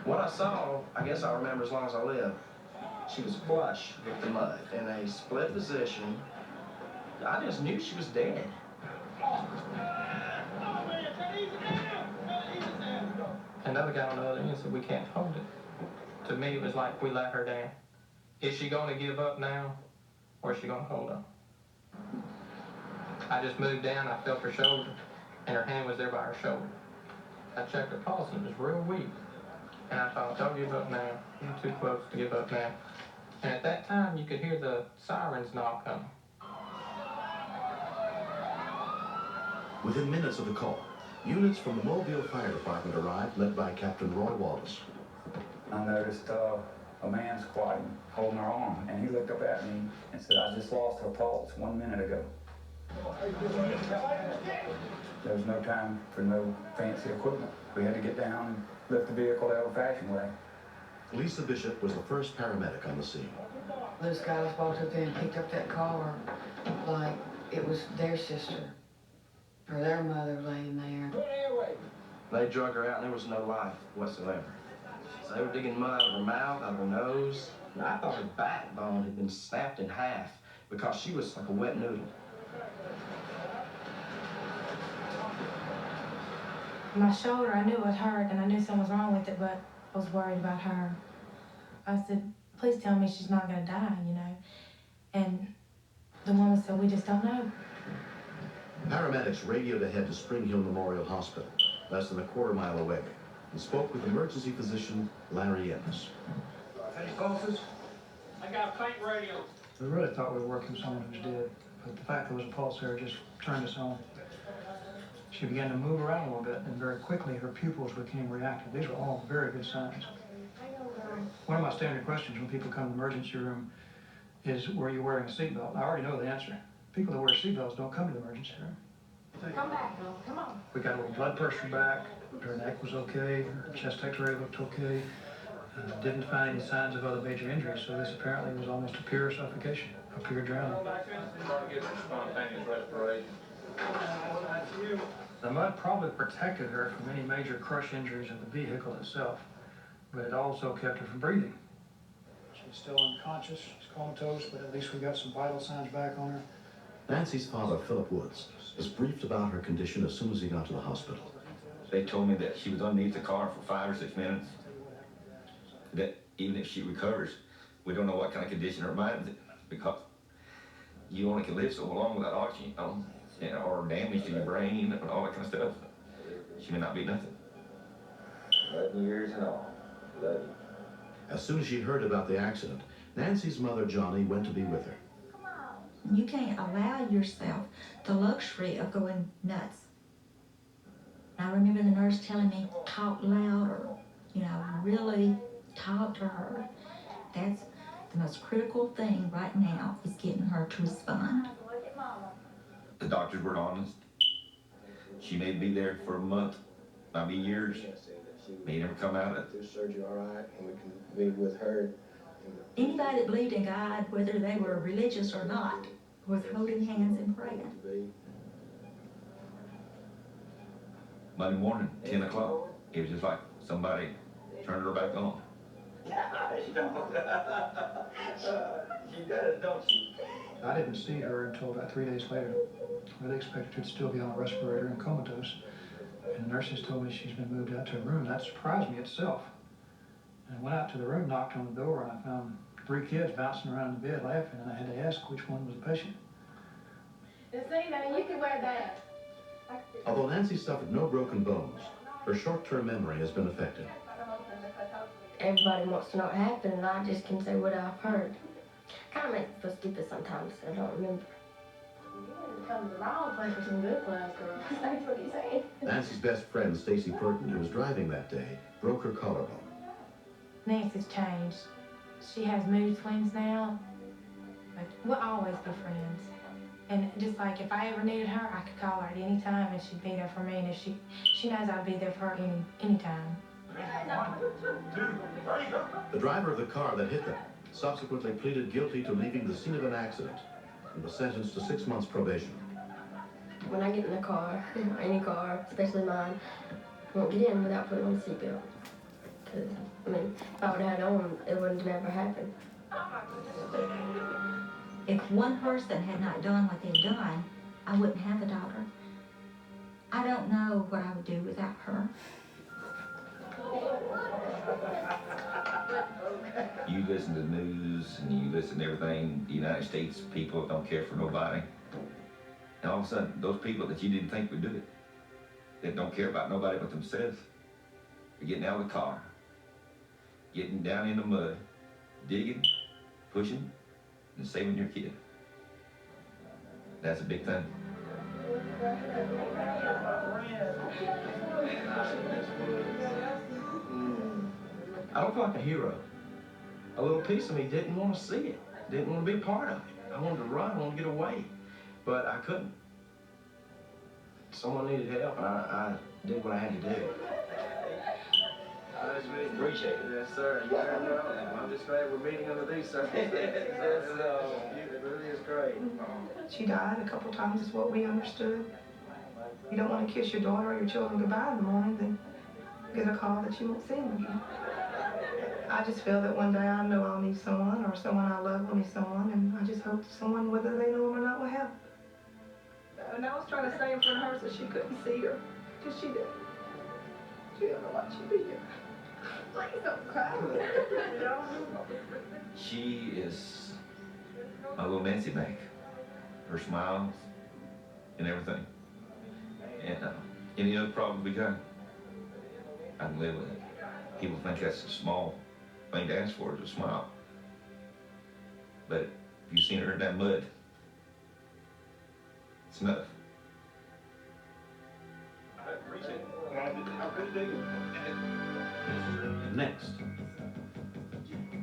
What I saw, I guess I'll remember as long as I live. She was flush with the mud in a split position. I just knew she was dead. Another guy on the other end said, we can't hold it. To me, it was like we let her down. Is she going to give up now, or is she going to hold on? I just moved down, I felt her shoulder, and her hand was there by her shoulder. I checked her pulse, and it was real weak. And I thought, don't give up now. You're too close to give up now. And at that time, you could hear the sirens knock coming. Within minutes of the call, units from the Mobile Fire Department arrived, led by Captain Roy Wallace. I noticed a man squatting, holding her arm, and he looked up at me and said, "I just lost her pulse 1 minute ago." There was no time for no fancy equipment. We had to get down and lift the vehicle the old-fashioned way. Lisa Bishop was the first paramedic on the scene. Those guys walked up there and picked up that car like it was their sister or their mother laying there. They drug her out and there was no life whatsoever. So they were digging mud out of her mouth, out of her nose. And I thought her backbone had been snapped in half because she was like a wet noodle. My shoulder, I knew it hurt and I knew something was wrong with it, but I was worried about her. I said, "Please tell me she's not gonna die, you know." And the woman said, "We just don't know." Paramedics radioed ahead to Spring Hill Memorial Hospital, less than a quarter-mile away, and spoke with emergency physician Larry Ennis. Any pulses? I got a faint radio. We really thought we were working with someone who was dead, but the fact there was a pulse there just turned us on. She began to move around a little bit, and very quickly her pupils became reactive. These were all very good signs. One of my standard questions when people come to the emergency room is, were you wearing a seatbelt? I already know the answer. People that wear seatbelts don't come to the emergency room. Come back, Bill. Come on. We got a little blood pressure back. Her neck was okay. Her chest x-ray looked okay. Didn't find any signs of other major injuries, so this apparently was almost a pure suffocation, a pure drowning. The mud probably protected her from any major crush injuries in the vehicle itself, but it also kept her from breathing. She's still unconscious, she's comatose, but at least we got some vital signs back on her. Nancy's father, Philip Woods, was briefed about her condition as soon as he got to the hospital. They told me that she was underneath the car for 5 or 6 minutes. That even if she recovers, we don't know what kind of condition her mind's in, because you only can live so long without oxygen, or damage to your brain and all that kind of stuff. She may not be nothing. 11 years and all. 11. As soon as she heard about the accident, Nancy's mother, Johnny, went to be with her. You can't allow yourself the luxury of going nuts. I remember the nurse telling me, talk louder, really talk to her. That's the most critical thing right now, is getting her to respond. The doctors were honest. She may be there for a month, might be years. May never come out of it. Surgery, all right, and we can be with her. Anybody that believed in God, whether they were religious or not, was holding hands and praying. Monday morning, 10 o'clock, it was just like somebody turned her back on. She does, don't she? I didn't see her until about 3 days later. Really expected her to still be on a respirator and comatose. And the nurses told me she's been moved out to a room. That surprised me itself. And I went out to the room, knocked on the door, and I found 3 kids bouncing around the bed laughing, and I had to ask which one was the patient. Now you can wear that. Although Nancy suffered no broken bones, her short-term memory has been affected. Everybody wants to know what happened, and I just can say what I've heard. Kind of makes me feel stupid sometimes. I don't remember. You come to the wrong place for some good class, girl. That's what he's saying. Nancy's best friend, Stacy Purton, who was driving that day, broke her collarbone. Nancy's changed. She has mood swings now. But we'll always be friends. And just like if I ever needed her, I could call her at any time and she'd be there for me. And if she knows I'd be there for her anytime. The driver of the car that hit them subsequently pleaded guilty to leaving the scene of an accident and was sentenced to 6 months probation. When I get in the car, any car, especially mine, I won't get in without putting on a seatbelt. Because, if I would have had it on, it wouldn't have never happened. If one person had not done what they've done, I wouldn't have a daughter. I don't know what I would do without her. You listen to the news and you listen to everything. The United States people don't care for nobody. And all of a sudden, those people that you didn't think would do it, that don't care about nobody but themselves, are getting out of the car, getting down in the mud, digging, pushing, and saving your kid. That's a big thing. I don't feel like a hero. A little piece of me didn't want to see it, didn't want to be part of it. I wanted to run, I wanted to get away, but I couldn't. Someone needed help, and I did what I had to do. I just really appreciate it. Yes, sir. You never know. I'm just glad we're meeting under these circumstances. It really is great. She died a couple times is what we understood. You don't want to kiss your daughter or your children goodbye in the morning, then get a call that you won't see them again. I just feel that one day I know I'll need someone, or someone I love will need someone, and I just hope someone, whether they know them or not, will help. And I was trying to stay in front of her so she couldn't see her, because she didn't. She didn't know why she'd be here. Please don't cry. She is my little Nancy Mac. Her smiles and everything. And any other problems we got, I can live with it. People think that's a small thing to ask for, is a smile. But if you've seen her in that mud, it's enough. I appreciate it. I really do. Next.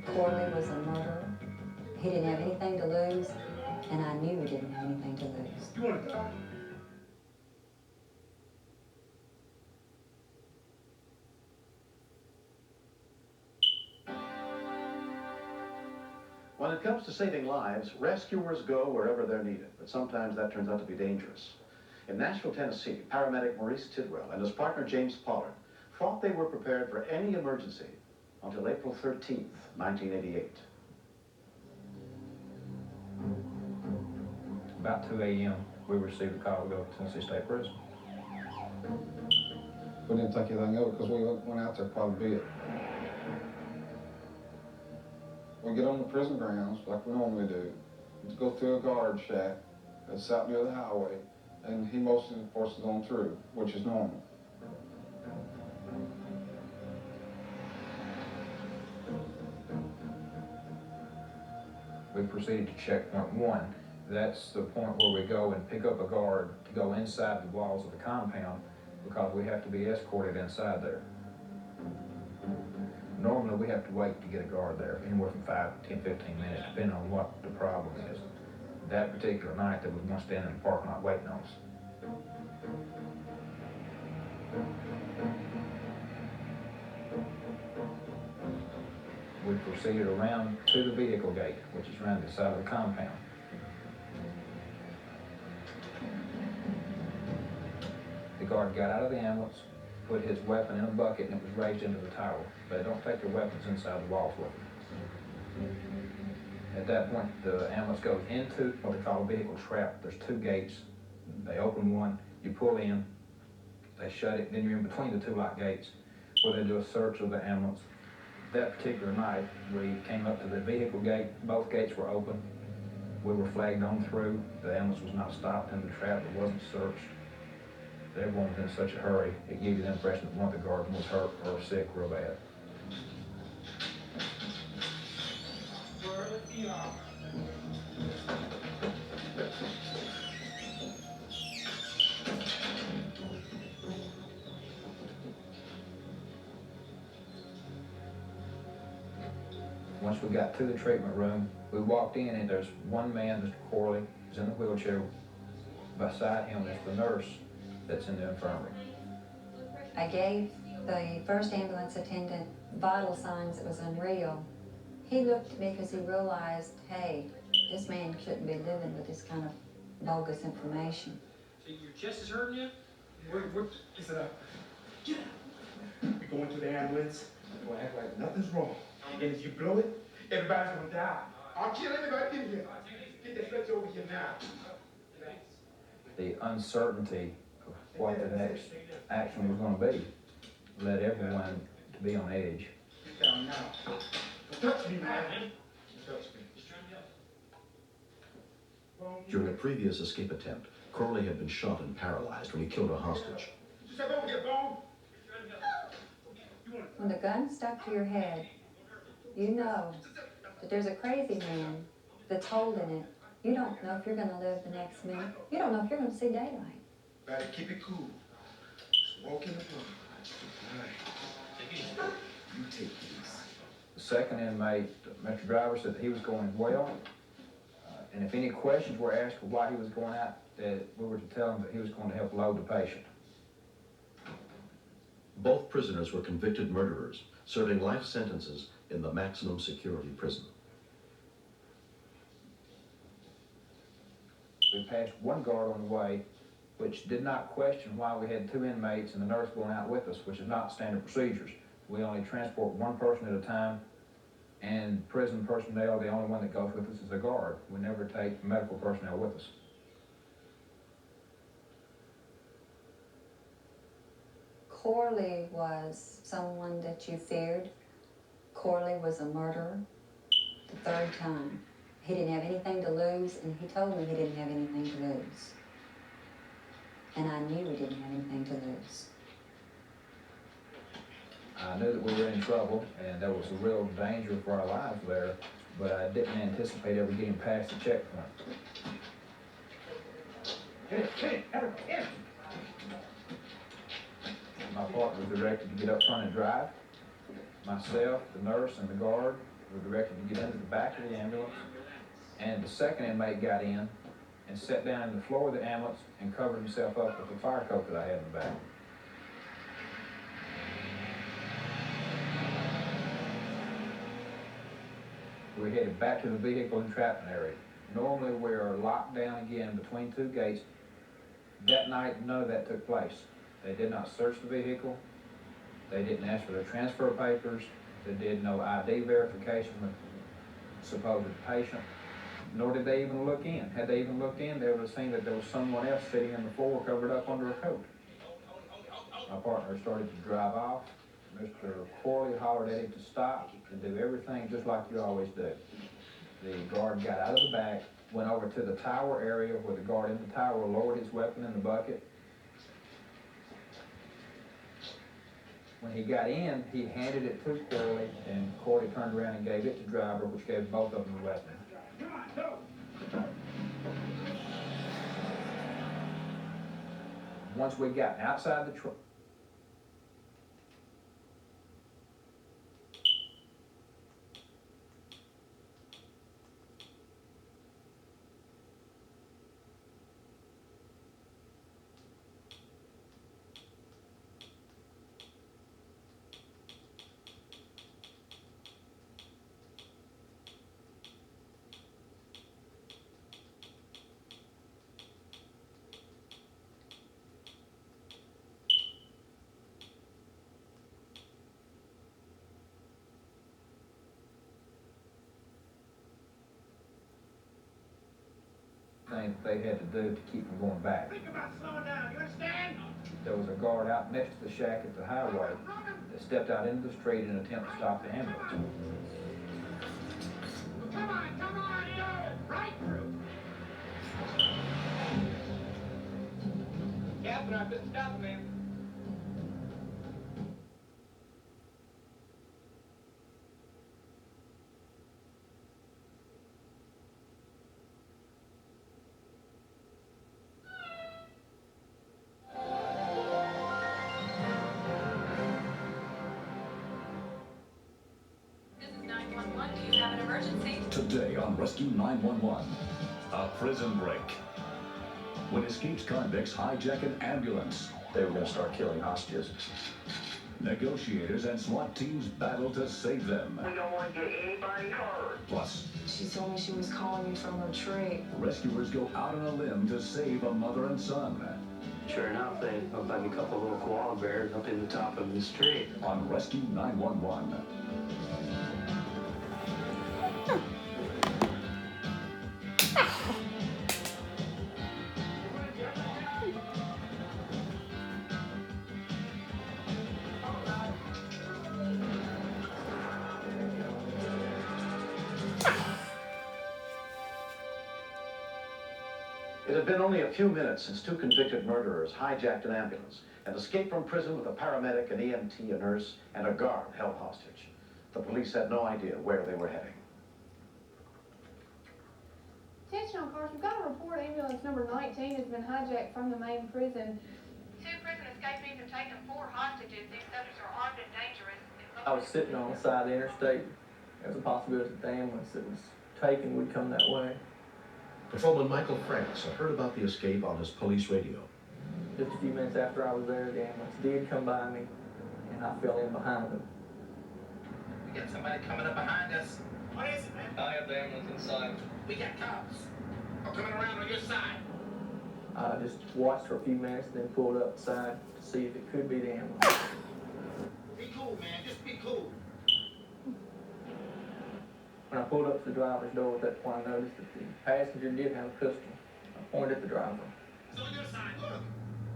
Corley was a murderer. He didn't have anything to lose, and I knew he didn't have anything to lose. You want to die? When it comes to saving lives, rescuers go wherever they're needed, but sometimes that turns out to be dangerous. In Nashville, Tennessee, paramedic Maurice Tidwell and his partner James Pollard thought they were prepared for any emergency until April 13th, 1988. About 2 a.m., we received a call to go to Tennessee State Prison. We didn't think anything of it because we went out there quite a bit. We get on the prison grounds like we normally do. We go through a guard shack that's out near the highway, and he mostly forces on through, which is normal. We proceeded to checkpoint 1. That's the point where we go and pick up a guard to go inside the walls of the compound because we have to be escorted inside there. Normally we have to wait to get a guard there, anywhere from 5, 10, 15 minutes, depending on what the problem is. That particular night, there was one standing in the parking lot waiting on us. We proceeded around to the vehicle gate, which is around the side of the compound. The guard got out of the ambulance, put his weapon in a bucket, and it was raised into the tower. They don't take their weapons inside the walls with them. At that point, the ambulance goes into what they call a vehicle trap. There's 2 gates. They open one, you pull in, they shut it, then you're in between the 2 lock gates where they do a search of the ambulance. That particular night, we came up to the vehicle gate. Both gates were open. We were flagged on through. The ambulance was not stopped in the trap. It wasn't searched. Everyone was in such a hurry, it gave you the impression that one of the guards was hurt or sick real bad. Once we got to the treatment room, we walked in and there's one man, Mr. Corley, who's in the wheelchair. Beside him is the nurse that's in the infirmary. I gave the first ambulance attendant vital signs that was unreal. He looked at me because he realized, hey, this man shouldn't be living with this kind of bogus information. So your chest is hurting you? Is it up? Get up. We go into the ambulance. We're gonna act like nothing's wrong. And if you blow it, everybody's gonna die. I'll kill everybody in here. Get the stretcher over here now. The uncertainty of what the next action was going to be led everyone to be on edge. Down now. Don't touch me, man. Don't touch me. During a previous escape attempt, Corley had been shot and paralyzed when he killed a hostage. Step over here, Bone. When the gun's stuck to your head, you know that there's a crazy man that's holding it. You don't know if you're going to live the next minute. You don't know if you're going to see daylight. Better keep it cool. Just walk in the blood. All right. You take these. The second inmate, Mr. Driver, said that he was going well. And if any questions were asked of why he was going out, that we were to tell him that he was going to help load the patient. Both prisoners were convicted murderers, serving life sentences in the maximum security prison. We passed one guard on the way, which did not question why we had 2 inmates and the nurse going out with us, which is not standard procedures. We only transport 1 person at a time, and prison personnel, the only one that goes with us is a guard. We never take medical personnel with us. Corley was someone that you feared. Corley was a murderer the 3rd time. He didn't have anything to lose, and he told me he didn't have anything to lose. And I knew he didn't have anything to lose. I knew that we were in trouble, and there was a real danger for our lives there, but I didn't anticipate ever getting past the checkpoint. My partner was directed to get up front and drive. Myself, the nurse, and the guard were directed to get into the back of the ambulance. And the second inmate got in and sat down on the floor of the ambulance and covered himself up with the fire coat that I had in the back. We headed back to the vehicle entrapment area. Normally we are locked down again between 2 gates. That night, none of that took place. They did not search the vehicle. They didn't ask for their transfer papers. They did no ID verification with the supposed patient, nor did they even look in. Had they even looked in, they would have seen that there was someone else sitting on the floor covered up under a coat. My partner started to drive off. Mr. Corley hollered at him to stop and do everything just like you always do. The guard got out of the back, went over to the tower area where the guard in the tower lowered his weapon in the bucket. When he got in, he handed it to Corley, and Corley turned around and gave it to driver, which gave both of them the weapon. Once we got outside the truck, thing they had to do to keep from going back. Think about slowing down, you understand? There was a guard out next to the shack at the highway that stepped out into the street in an attempt to stop the ambulance. Come on, go! Right through! Captain, I couldn't stop him, man. Today on Rescue 911, a prison break. When escaped convicts hijack an ambulance, They were going to start killing hostages. Negotiators and SWAT teams battle to save them. We don't want to get anybody hurt. Plus, She told me she was calling you from her tree. rescuers go out on a limb to save a mother and son. Sure enough, they looked like a couple of little koala bears up in the top of this tree. On Rescue 911. It had been only a few minutes since two convicted murderers hijacked an ambulance and escaped from prison with a paramedic, an EMT, a nurse, and a guard held hostage. The police had no idea where they were heading. Attention all cars, we've got a report ambulance number 19 has been hijacked from the main prison. Two prison escapees have taken 4 hostages. These subjects are armed and dangerous. I was sitting on the side of the interstate. There was a possibility that the ambulance that was taken would come that way. Patrolman Michael France had heard about the escape on his police radio. Just a few minutes after I was there, the ambulance did come by me, and I fell in behind them. We got somebody coming up behind us. What is it, man? I have the ambulance inside. We got cops. I'm coming around on your side. I just watched for a few minutes, then pulled up the side to see if it could be the ambulance. Be cool, man. Just be cool. When I pulled up to the driver's door at that point, I noticed that the passenger did have a pistol. I pointed at the driver. He's on your side. Look.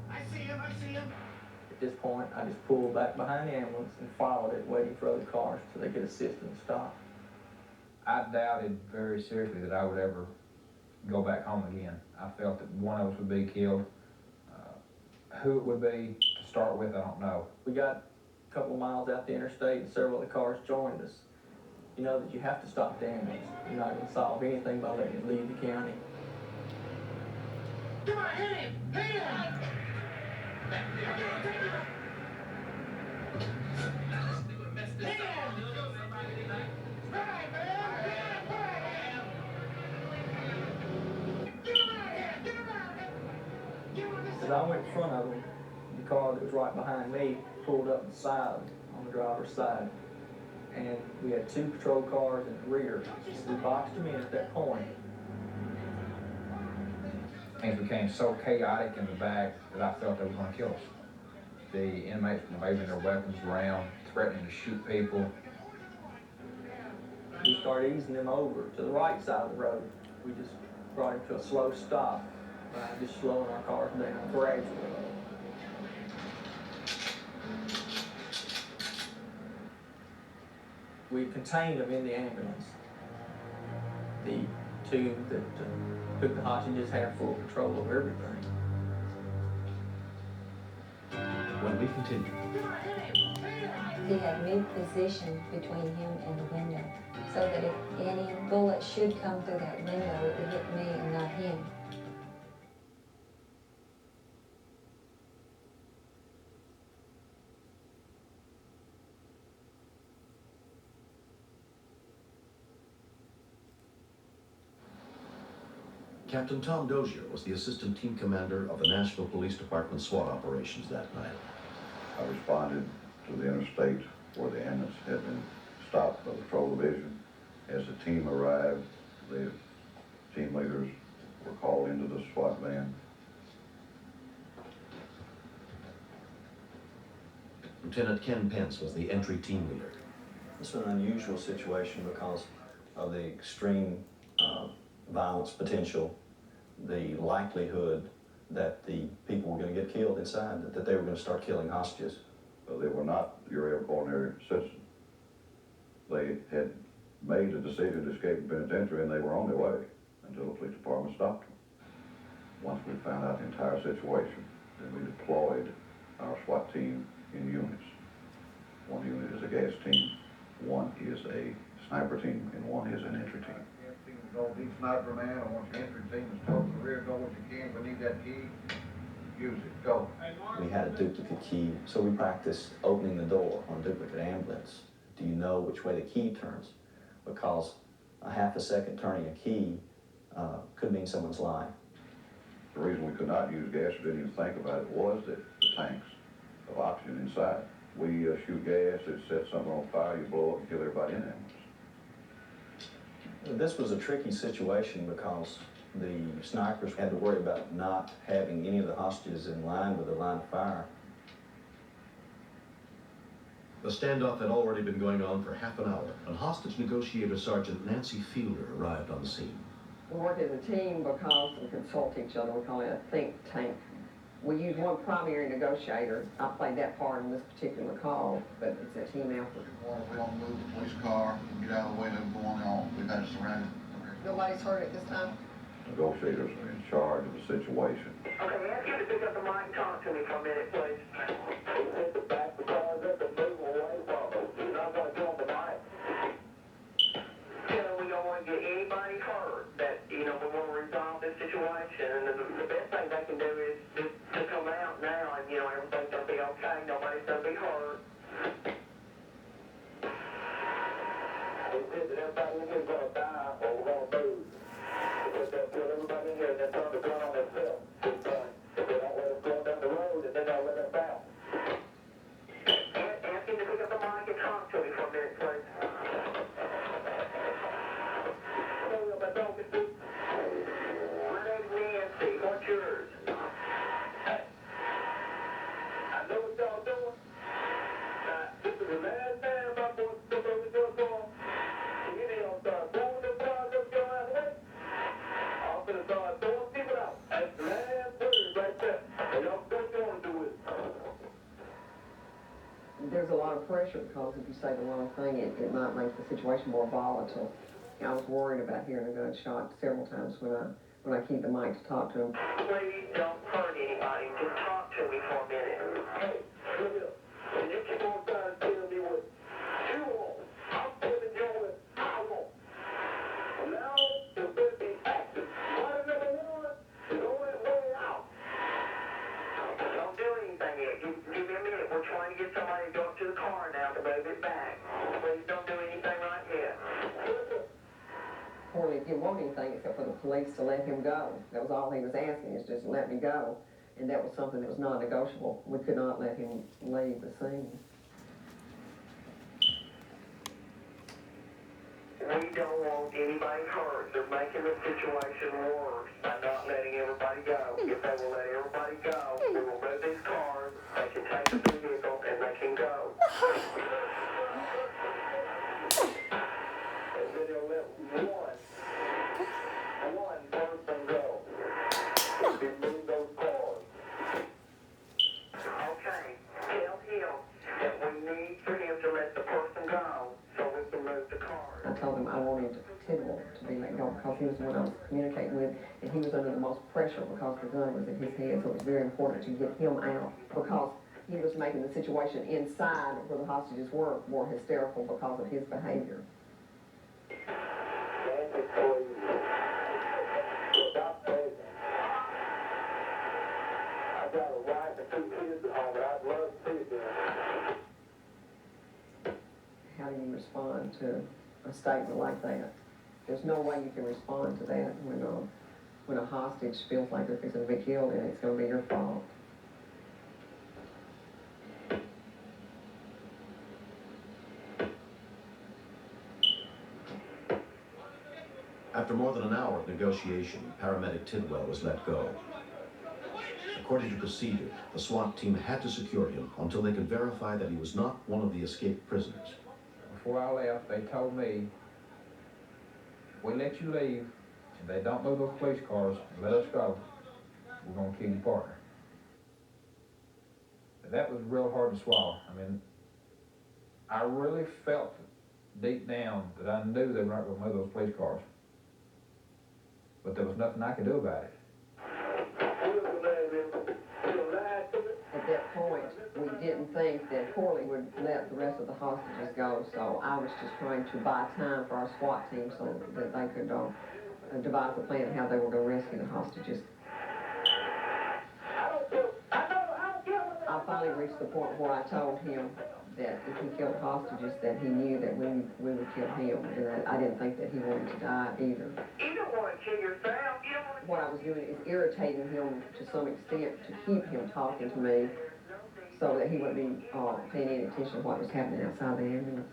I see him. At this point, I just pulled back behind the ambulance and followed it, waiting for other cars so they could assist and stop. I doubted very seriously that I would ever go back home again. I felt that one of us would be killed. Who it would be to start with, I don't know. We got a couple of miles out the interstate and several of the cars joined us. You know that you have to stop the ambulance. You're not going to solve anything by letting it leave the county. Come on, hit him! Hit him! As I went in front of them, the car that was right behind me pulled up the side on the driver's side. And we had 2 patrol cars in the rear. We boxed them in at that point. Things became so chaotic in the back that I felt they were going to kill us. The inmates were waving their weapons around, threatening to shoot people. We started easing them over to the right side of the road. We just brought him to a slow stop by just slowing our cars down gradually. We contained them in the ambulance. The two that took the hostages had full control of everything. When we continue. He had mid-position between him and the window, so that if any bullet should come through that window, it would hit me and not him. Captain Tom Dozier was the assistant team commander of the Nashville Police Department SWAT operations that night. I responded to the interstate where the ambulance had been stopped by the patrol division. As the team arrived, the team leaders were called into the SWAT van. Lieutenant Ken Pence was the entry team leader. This was an unusual situation because of the extreme violence potential, the likelihood that the people were going to get killed inside, that they were going to start killing hostages. They were not your ordinary citizen. They had made a decision to escape the penitentiary and they were on their way until the police department stopped them. Once we found out the entire situation, then we deployed our SWAT team in units. One unit is a gas team, one is a sniper team, and one is an entry team. Don't be sniper man. I want your entry team to start the rear, go what you can. We need that key. Use it. Go. We had a duplicate key, so we practiced opening the door on a duplicate ambulance. Do you know which way the key turns? Because a half a second turning a key could mean someone's life. The reason we could not use gas or didn't even think about it was that the tanks of oxygen inside. We shoot gas, it sets something on fire, you blow up and kill everybody in the ambulance. This was a tricky situation because the snipers had to worry about not having any of the hostages in line with the line of fire. The standoff had already been going on for half an hour, and hostage negotiator Sergeant Nancy Fielder arrived on the scene. We work as a team because we consult each other. We call it a think tank. We use one primary negotiator. I played that part in this particular call, but it's a team effort. We don't move the police car, get out of the way of going on. We've had it surrounded. Nobody's hurt at this time? Negotiators are in charge of the situation. Okay, ask you to pick up the mic and talk to me for a minute, please. Hit the back, the cars up and move away from us. You're not going to kill the mic. We don't want to get anybody hurt. That, we want to resolve this situation. And the best thing they can do is to come out now and, everything's going to be okay. Nobody's going to be hurt. They said that everybody in here is going to die or we're going to move. Because they'll kill everybody in here and then turn the gun on themselves. If they don't let us go down the road, and then they'll let us out. Ask him to pick up the mic and talk to me for a minute, please. Hurry up, I don't get this. My name's Nancy. What's yours? Hey. I know what y'all doing. This is the last time my boys took over your door. You don't start blowing them cars up your way. I'm going to start throwing people out. That's the last word right there. And y'all do what you want to do with it. There's a lot of pressure because if you say the wrong thing, it might make the situation more volatile. I was worried about hearing a gunshot several times when I keep the mic to talk to them. Please don't hurt anybody. Just talk to me for a minute. Hey, look here. And if you're going to try to tell me what you want, I'm telling you what I want. Now, there better be action. Order number one is on its way out. Don't do anything yet. Give me a minute. We're trying to get somebody to go up to the car now to move it back. Please don't do anything right yet. Corley didn't want anything except for the police to let him go. That was all he was asking, is just let me go. And that was something that was non-negotiable. We could not let him leave the scene. We don't want anybody hurt. They're making the situation worse by not letting everybody go. If they will let everybody go, we will move these cars, they can take the vehicle, and they can go. And then they'll let one person go. Remove those cars. Okay, tell him that we need for him to let the person go so we can move the cars. I told him I wanted Tidwell to be let go because he was the one I was communicating with, and he was under the most pressure because the gun was in his head, so it was very important to get him out because he was making the situation inside where the hostages were more hysterical because of his behavior. Nancy, please. Stop begging. I've got a wife and 2 kids at home, and I'd love to see them. How do you respond to a statement like that? There's no way you can respond to that when a hostage feels like they're fixing to be killed and it's going to be your fault. After more than an hour of negotiation, paramedic Tidwell was let go. According to procedure, the SWAT team had to secure him until they could verify that he was not one of the escaped prisoners. Before I left, they told me, if we let you leave, and they don't move those police cars and let us go, we're going to kill your partner. And that was real hard to swallow. I mean, I really felt deep down that I knew they weren't going to move those police cars. But there was nothing I could do about it. At that point, we didn't think that Corley would let the rest of the hostages go, so I was just trying to buy time for our SWAT team so that they could devise a plan of how they were going to rescue the hostages. I finally reached the point where I told him that if he killed hostages, that he knew that we would kill him, and that I didn't think that he wanted to die either. You don't want to kill yourself. You don't want to... What I was doing is irritating him to some extent to keep him talking to me so that he wouldn't be paying any attention to what was happening outside the ambulance.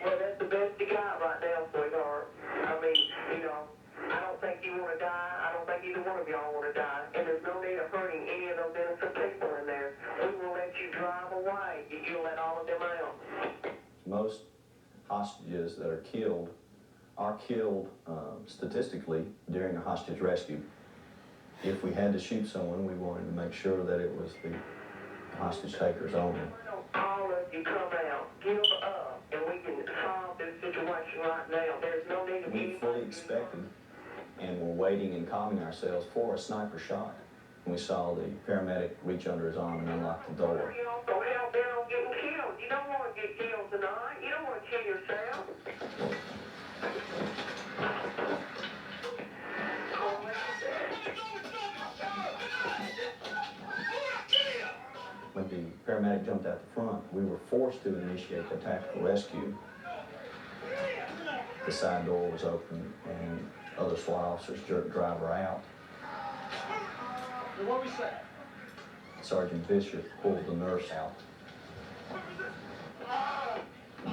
Well, that's the best you got right now, sweetheart. I mean, you know, I don't think you want to die. I don't think either one of y'all want to die. And there's no need of hurting any of those innocent people in there. We will let you drive away. You'll let all of them out. Most hostages that are killed statistically during a hostage rescue. If we had to shoot someone, we wanted to make sure that it was the hostage takers only. All of you come out, give up, and we can solve this situation right now. There's no need to be... We fully expected and were waiting and calming ourselves for a sniper shot. We saw the paramedic reach under his arm and unlock the door. You're also hell bent on getting killed. You don't want to get killed tonight. You don't want to kill yourself. When the paramedic jumped out the front, we were forced to initiate the tactical rescue. The side door was open and other SWAT officers jerked the driver out. What we say? Sergeant Bishop pulled the nurse out.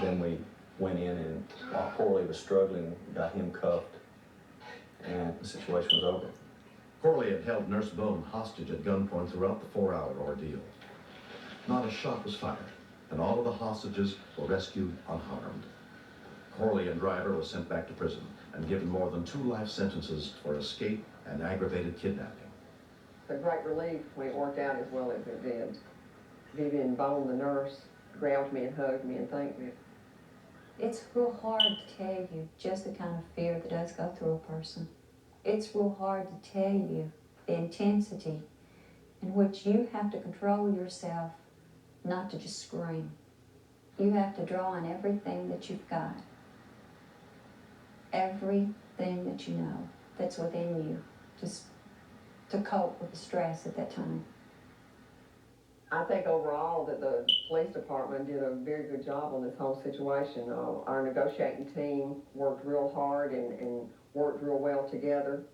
Then we went in and while Corley was struggling, got him cuffed, and the situation was over. Corley had held Nurse Bone hostage at gunpoint throughout the 4-hour ordeal. Not a shot was fired, and all of the hostages were rescued unharmed. Corley and driver were sent back to prison and given more than 2 life sentences for escape and aggravated kidnapping. A great relief when it worked out as well as it did. Vivian Bone, the nurse, grabbed me and hugged me and thanked me. It's real hard to tell you just the kind of fear that does go through a person. It's real hard to tell you the intensity in which you have to control yourself not to just scream. You have to draw on everything that you've got. Everything that you know that's within you, just to cope with the stress at that time. I think overall that the police department did a very good job on this whole situation. Our negotiating team worked real hard and worked real well together.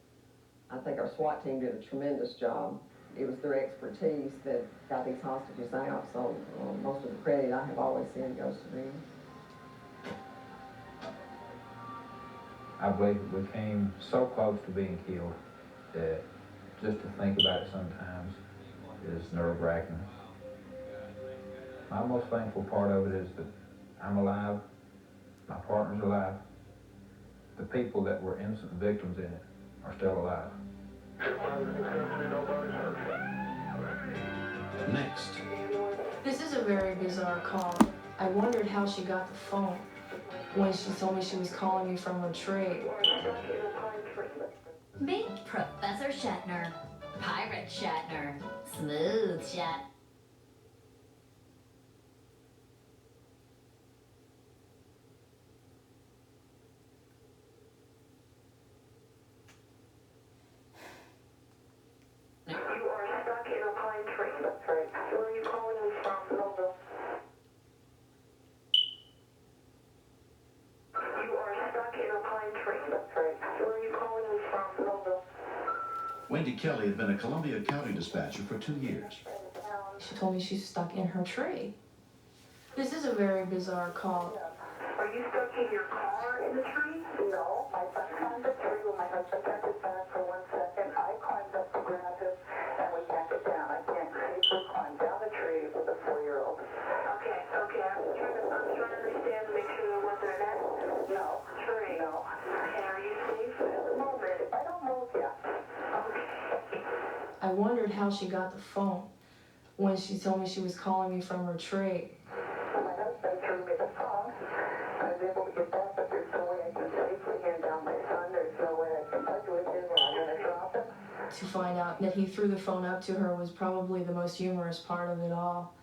I think our SWAT team did a tremendous job. It was their expertise that got these hostages out, so most of the credit I have always said goes to them. I believe we came so close to being killed that just to think about it sometimes is nerve-wracking. My most thankful part of it is that I'm alive, my partner's alive, the people that were innocent victims in it are still alive. Next. This is a very bizarre call. I wondered how she got the phone when she told me she was calling me from her tree. Meet Professor Shatner. Pirate Shatner. Smooth Shat. You are stuck in a pine tree. That's right. Where are you calling me from, Tumble? You are stuck in a pine tree. That's right. Where are you calling me from, Tumble? Wendy Kelly had been a Columbia County dispatcher for 2 years. She told me she's stuck in her tree. This is a very bizarre call. Are you stuck in your car in the tree? No. My son climbed the tree when my husband kept his back for 1 second. I climbed up to grab him, and we can't get down. I can't safely climb down the tree with a 4-year-old. Okay. I'm trying to understand to make sure there wasn't an accident. No. Tree. No. And are you safe at the moment? If I don't move, yeah. Okay. I wondered how she got the phone when she told me she was calling me from her tree. My husband threw me the phone. I was able to get that, but there's no way I can safely hand down my son. There's no way I can touch with him or I'm going to drop him. To find out that he threw the phone up to her was probably the most humorous part of it all.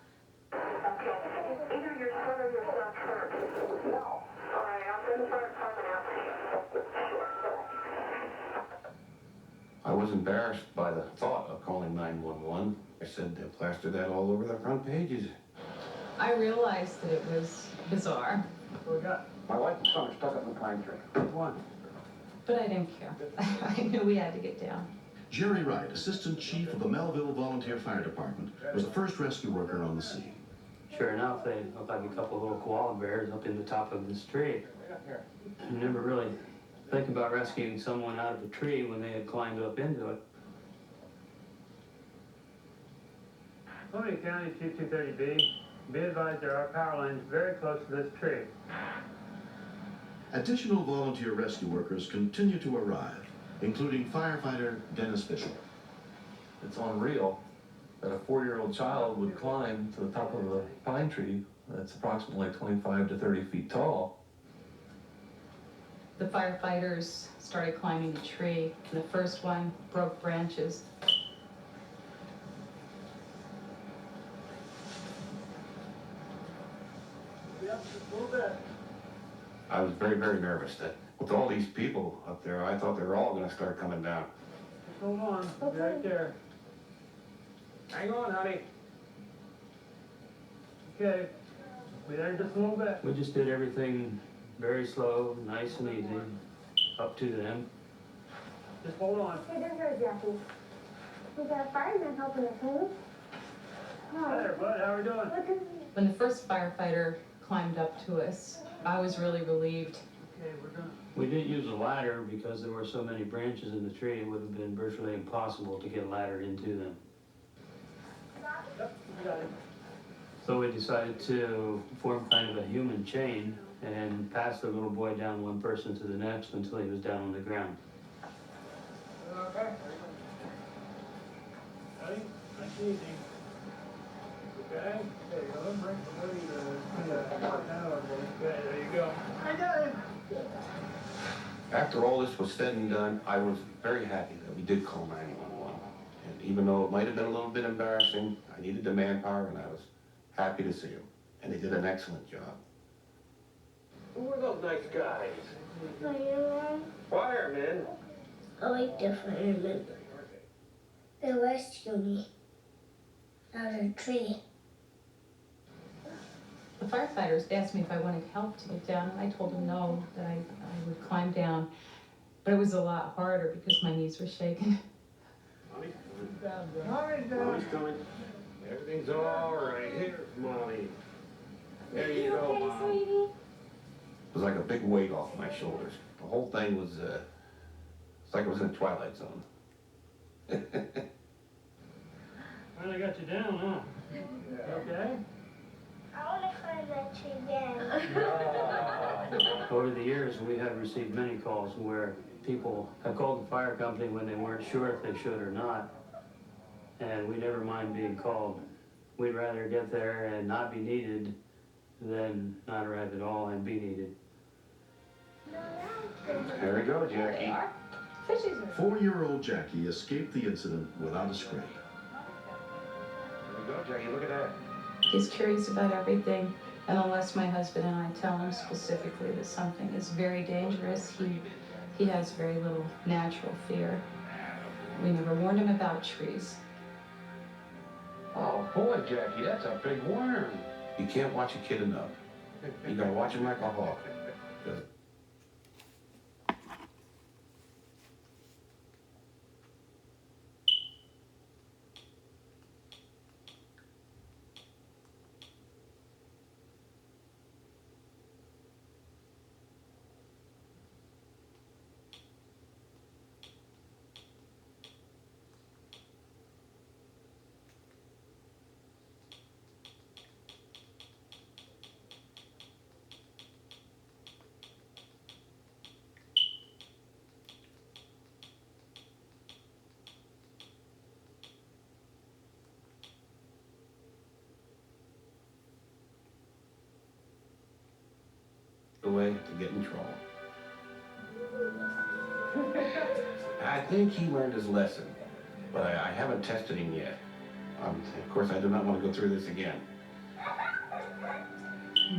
Okay. Either your son or your son first. No. All right, I'll send the fire department out to you. I was embarrassed by the thought of calling 911. I said they'll plaster that all over their front pages. I realized that it was bizarre. What we got? My wife and son are stuck up in the pine tree. Which one? But I didn't care. I knew we had to get down. Jerry Wright, assistant chief of the Melville Volunteer Fire Department, was the first rescue worker on the scene. Sure enough, they looked like a couple of little koala bears up in the top of this tree. I never really think about rescuing someone out of a tree when they had climbed up into it. Columbia County 2230B, be advised there are power lines very close to this tree. Additional volunteer rescue workers continue to arrive, including firefighter Dennis Bishop. It's unreal that a 4-year-old child would climb to the top of a pine tree that's approximately 25 to 30 feet tall. The firefighters started climbing the tree, and the first one broke branches. I was very, very nervous that with all these people up there, I thought they were all going to start coming down. Just hold on, right there. Hang on, honey. Okay, be there just a little bit. We just did everything very slow, nice and easy, up to them. Just hold on. Hey, don't go, Jackie. We got a fireman helping us, huh? Hi there, bud. How are we doing? When the first firefighter climbed up to us, I was really relieved. Okay, we're done. We didn't use a ladder because there were so many branches in the tree. It would have been virtually impossible to get a ladder into them. Yep, you got it. So we decided to form kind of a human chain and pass the little boy down one person to the next until he was down on the ground. Okay. Ready? Nice and easy. Okay. There you go. Break the weight down. Okay, there you go. I got him. After all this was said and done, I was very happy that we did call 911. And even though it might have been a little bit embarrassing, I needed the manpower and I was happy to see them. And they did an excellent job. Who are those nice guys? Firemen. Firemen? I like the firemen. They rescued me out of a tree. The firefighters asked me if I wanted help to get down, and I told them no, that I would climb down. But it was a lot harder because my knees were shaking. Mommy's coming. Everything's all right. Here's Mommy. There you go, okay, Mom. sweetie? was like a big weight off my shoulders. The whole thing was, it's like it was in a Twilight Zone. Well, I got you down, huh? You okay? I want to climb that tree again. Over the years, we have received many calls where people have called the fire company when they weren't sure if they should or not. And we never mind being called. We'd rather get there and not be needed than not arrive at all and be needed. There we go, Jackie. Fishies are 4-year-old Jackie escaped the incident without a scrape. There we go, Jackie, look at that. He's curious about everything, and unless my husband and I tell him specifically that something is very dangerous, he has very little natural fear. We never warned him about trees. Oh boy, Jackie, that's a big worm. You can't watch a kid enough. You gotta watch him like a hawk. Way to get in trouble. I think he learned his lesson, but I haven't tested him yet. Of course, I do not want to go through this again.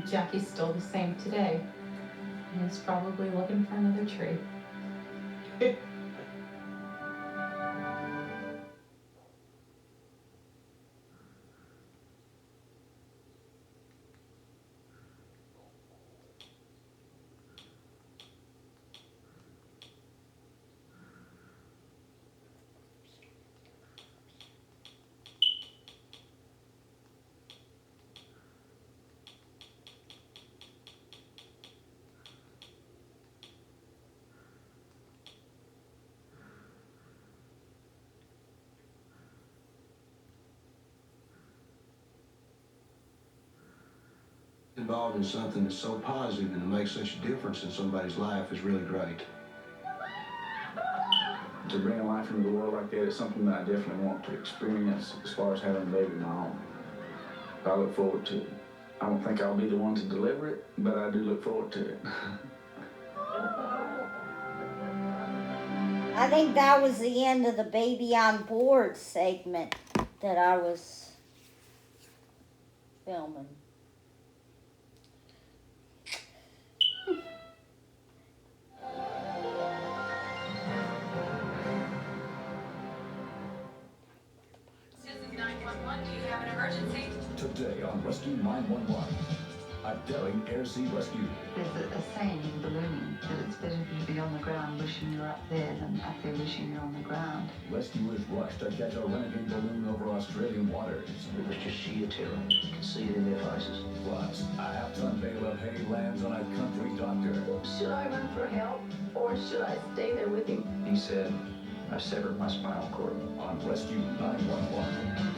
Jackie's still the same today. He's probably looking for another tree. Involved in something that's so positive and makes such a difference in somebody's life is really great. To bring a life into the world like that is something that I definitely want to experience as far as having a baby of my own. I look forward to it. I don't think I'll be the one to deliver it, but I do look forward to it. I think that was the end of the baby on board segment that I was filming. Today on Rescue 911, a daring air-sea rescue. There's a saying in ballooning that it's better for you to be on the ground wishing you're up there than up there wishing you're on the ground. Rescuers rush to catch a renegade balloon over Australian waters. It was just sheer terror. You can see it in their faces. Plus, a half-ton bale of hay lands on a country doctor. Should I run for help or should I stay there with him? He said, I severed my spinal cord. On Rescue 911.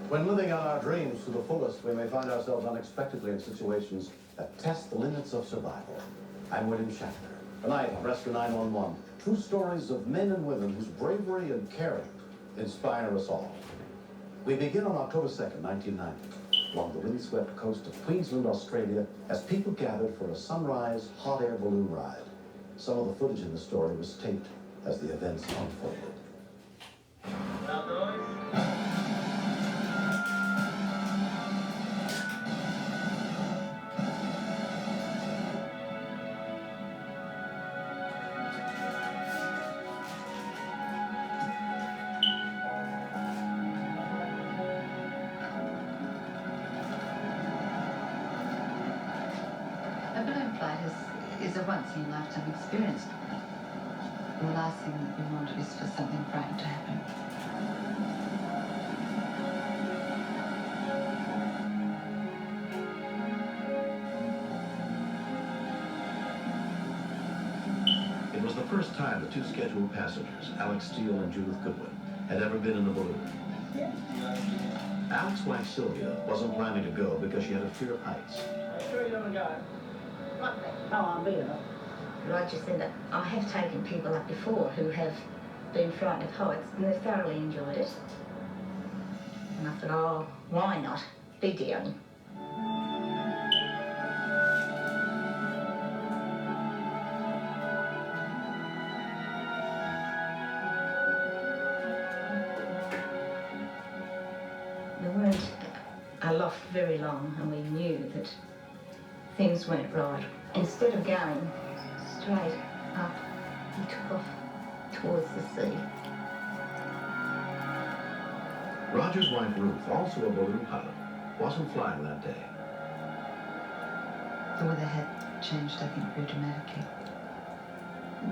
When living out our dreams to the fullest, we may find ourselves unexpectedly in situations that test the limits of survival. I'm William Shatner. Tonight on Rescue 911, true stories of men and women whose bravery and caring inspire us all. We begin on October 2nd, 1990, along the windswept coast of Queensland, Australia, as people gathered for a sunrise hot air balloon ride. Some of the footage in the story was taped as the events unfolded. flight is a once-in-a-lifetime experience. The last thing that we want is for something frightening to happen. It was the first time the two scheduled passengers, Alex Steele and Judith Goodwin, had ever been in a balloon. Alex's wife Sylvia wasn't planning to go because she had a fear of heights. Sure you don't got it? Oh, I'll be up. Roger said that I have taken people up before who have been frightened of heights and they've thoroughly enjoyed it. And I thought, oh, why not? Be daring. We weren't aloft very long and we knew that things weren't right. Instead of going straight up, we took off towards the sea. Roger's wife Ruth, also a balloon pilot, wasn't flying that day. The weather had changed, I think, very dramatically.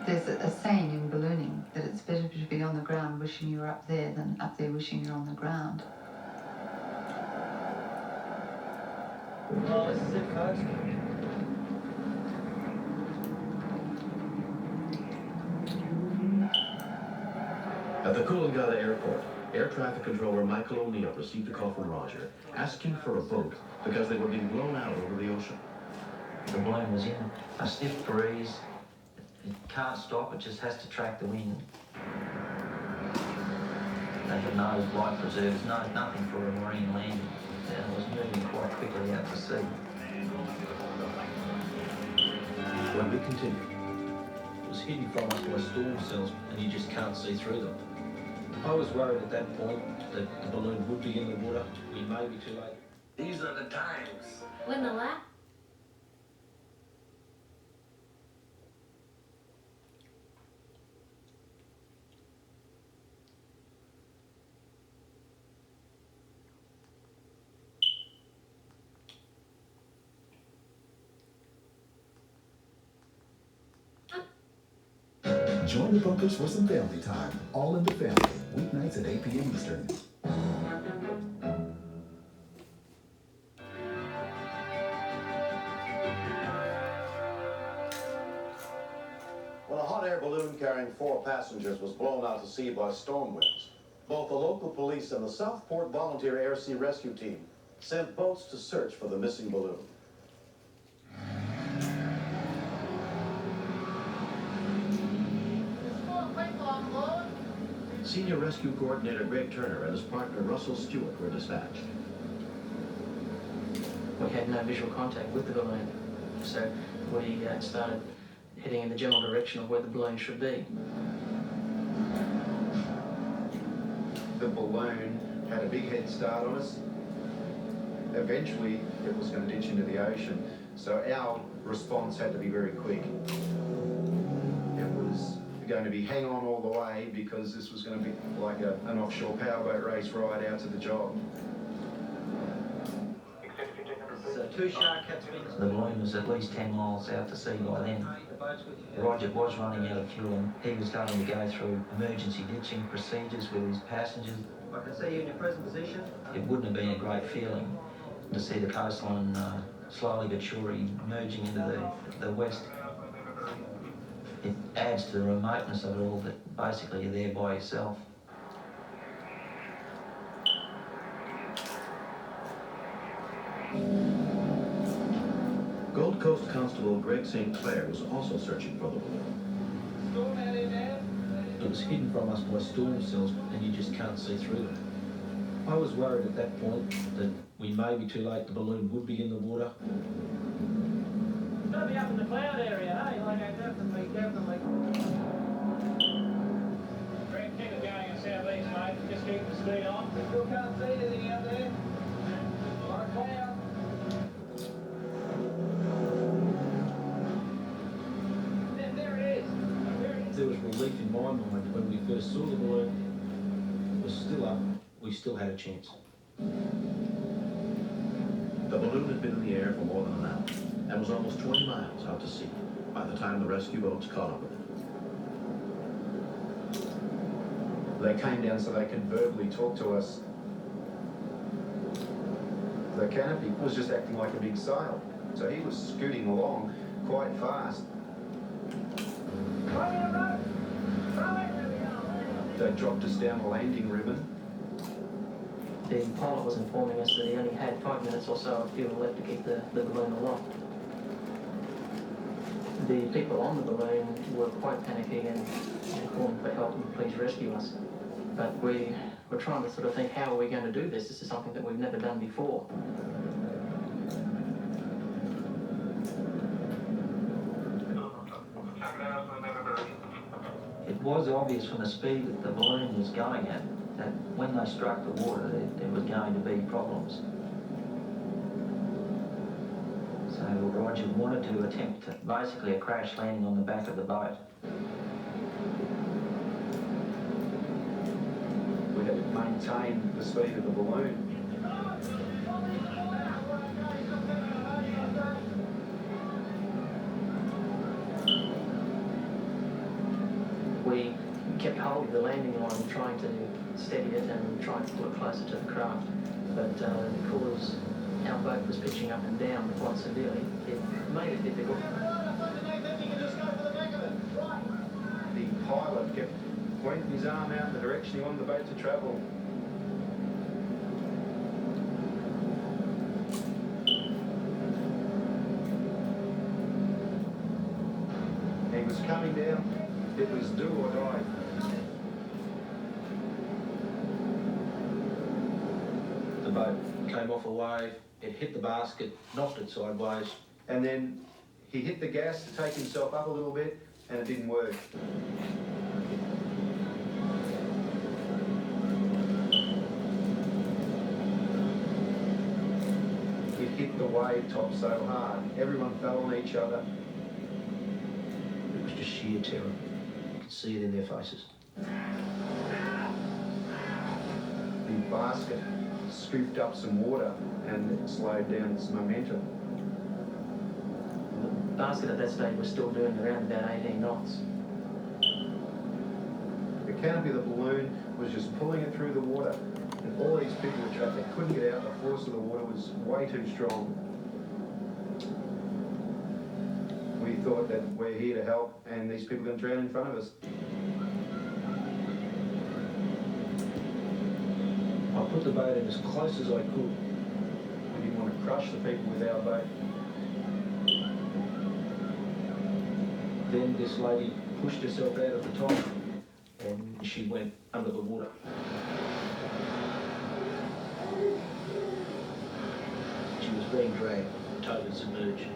There's a saying in ballooning that it's better to be on the ground wishing you were up there than up there wishing you're on the ground. Well, this is it, folks. At the Coolangatta Airport, air traffic controller Michael O'Neill received a call from Roger, asking for a boat because they were being blown out over the ocean. The balloon was in a stiff breeze. It can't stop, it just has to track the wind. They had no life preservers, nothing for a marine landing. And it was moving quite quickly out to sea. When we continue. It was hidden from us by storm cells, and you just can't see through them. I was worried at that point that the balloon would be in the water. We may be too late. These are the times. When the last Join the Bunkers for some family time. All in the Family, weeknights at 8 p.m. Eastern. When a hot air balloon carrying 4 passengers was blown out to sea by storm winds, both the local police and the Southport Volunteer Air Sea Rescue Team sent boats to search for the missing balloon. Senior Rescue Coordinator Greg Turner and his partner Russell Stewart were dispatched. We had no visual contact with the balloon, so we started heading in the general direction of where the balloon should be. The balloon had a big head start on us. Eventually, it was going to ditch into the ocean, so our response had to be very quick. It was going to be hang on all the way because this was going to be like an offshore powerboat race right out to the job. So 2 shark cats. The balloon was at least 10 miles out to sea by then. Roger was running out of fuel and he was starting to go through emergency ditching procedures with his passengers. I can see you in your present position. It wouldn't have been a great feeling to see the coastline slowly but surely merging into the west. It adds to the remoteness of it all that basically you're there by yourself. Gold Coast Constable Greg St. Clair was also searching for the balloon. It was hidden from us by storm cells, and you just can't see through them. I was worried at that point that we may be too late, the balloon would be in the water. It's gonna be up in the cloud area, hey? Like, I definitely. Greg, keep it going in southeast, mate. Just keep the speed on. We still can't see anything out there. A lot of cloud. There it is. There was relief in my mind when we first saw the balloon. It was still up. We still had a chance. The balloon had been in the air for more than an hour. and was almost 20 miles out to sea by the time the rescue boats caught up with it. They came down so they could verbally talk to us. The canopy was just acting like a big sail, so he was scooting along quite fast. They dropped us down the landing ribbon. The pilot was informing us that he only had 5 minutes or so of fuel left to keep the balloon aloft. The people on the balloon were quite panicky and calling for help and please rescue us. But we were trying to sort of think, how are we going to do this? This is something that we've never done before. It was obvious from the speed that the balloon was going at that when they struck the water, there was going to be problems. So Roger wanted to attempt basically a crash landing on the back of the boat. We had to maintain the speed of the balloon. We kept hold of the landing line, trying to steady it and trying to pull it closer to the craft. But because our boat was pitching up and down quite severely, it made it difficult. The pilot kept pointing his arm out in the direction he wanted the boat to travel. He was coming down. It was do or die. The boat came off a wave, it hit the basket, knocked it sideways. And then he hit the gas to take himself up a little bit, and it didn't work. It hit the wave top so hard, everyone fell on each other. It was just sheer terror. You could see it in their faces. The basket scooped up some water and it slowed down its momentum. The basket at that stage was still doing around about 18 knots. The canopy of the balloon was just pulling it through the water, and all these people were trapped. They couldn't get out. The force of the water was way too strong. We thought that we're here to help, and these people are going to drown in front of us. I put the boat in as close as I could. We didn't want to crush the people with our boat. Then this lady pushed herself out of the top and she went under the water. She was being dragged, totally submerged.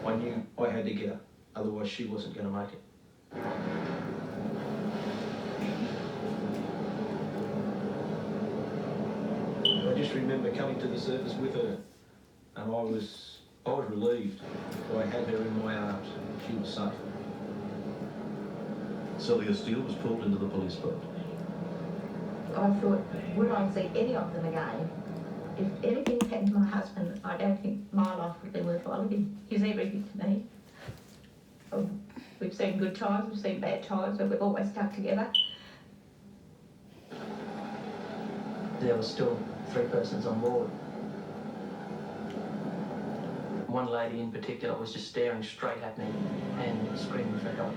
I knew I had to get her, otherwise she wasn't going to make it. I just remember coming to the surface with her, and I was relieved. I had her in my arms. She was safe. Sylvia Steele was pulled into the police boat. I thought, would I see any of them again? If anything happened to my husband, I don't think my life would be worthwhile living. He's everything to me. We've seen good times, we've seen bad times, but we've always stuck together. There were still 3 persons on board. One lady in particular was just staring straight at me and screaming for help.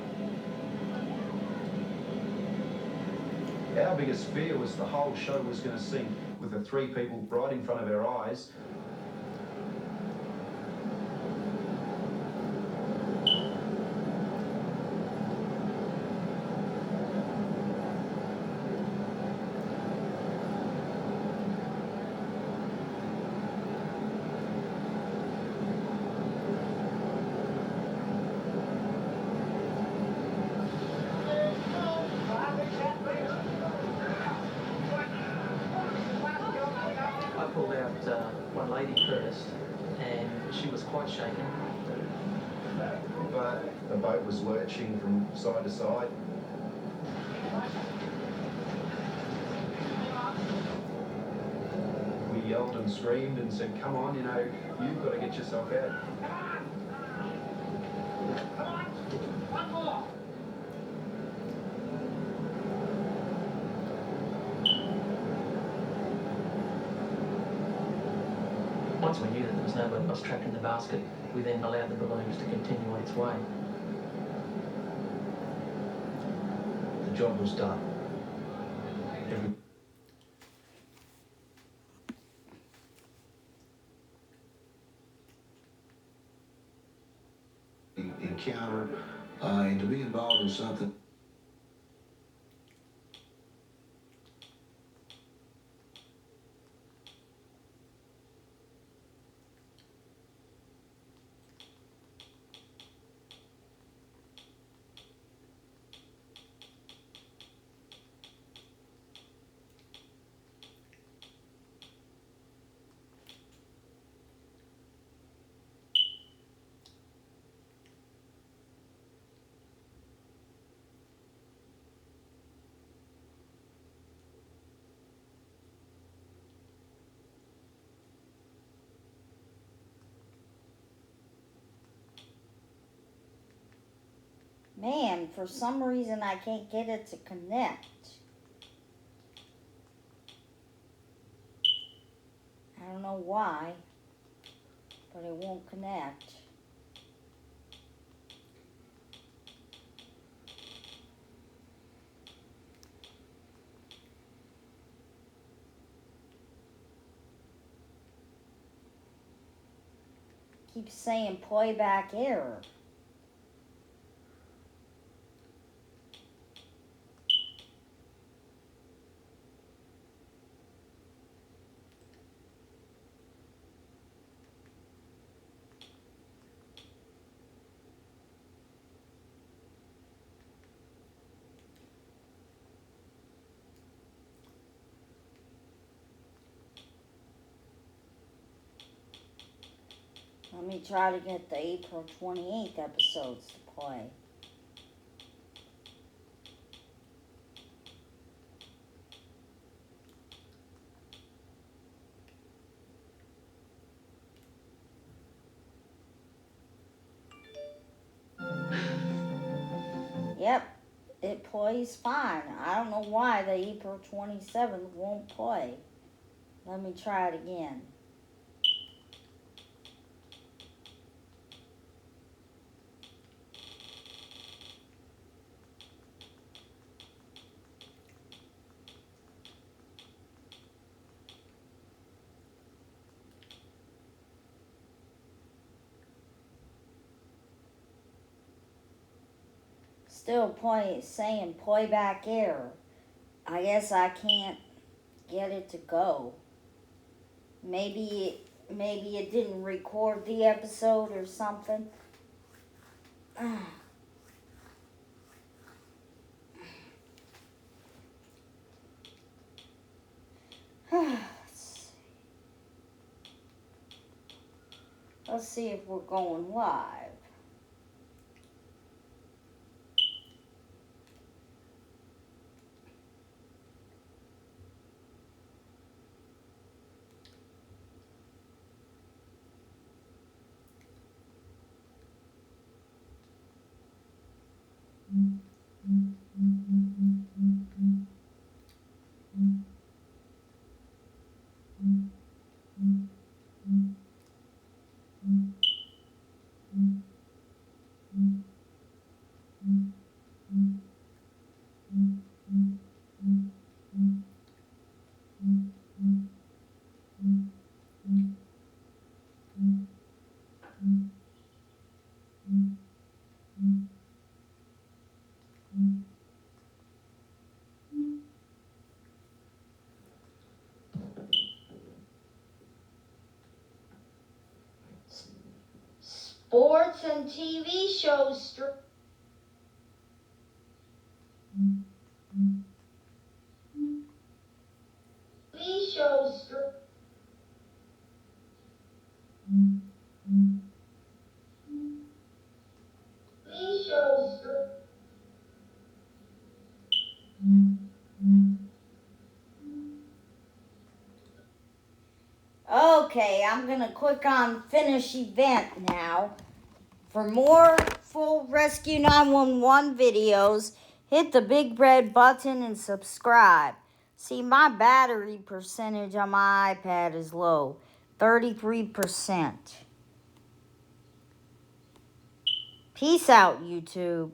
Our biggest fear was the whole show was going to sink with the 3 people right in front of our eyes. I pulled out one lady first, and she was quite shaken. But the boat was lurching from side to side. We yelled yelled and screamed and said, come on, you know, you've got to get yourself out. One more. Once we knew that there was nobody else trapped in the basket, we then allowed the balloons to continue on its way. The job was done. Encounter and to be involved in something. Man, for some reason I can't get it to connect. I don't know why, but it won't connect. Keeps saying playback error. Let me try to get the April 28th episodes to play. Yep, it plays fine. I don't know why the April 27th won't play. Let me try it again. Still saying playback error. I guess I can't get it to go. Maybe it didn't record the episode or something. Let's see if we're going live. Sports and TV shows. TV shows. TV shows. Okay, I'm going to click on finish event now. For more full Rescue 911 videos, hit the big red button and subscribe. See, my battery percentage on my iPad is low, 33%. Peace out, YouTube.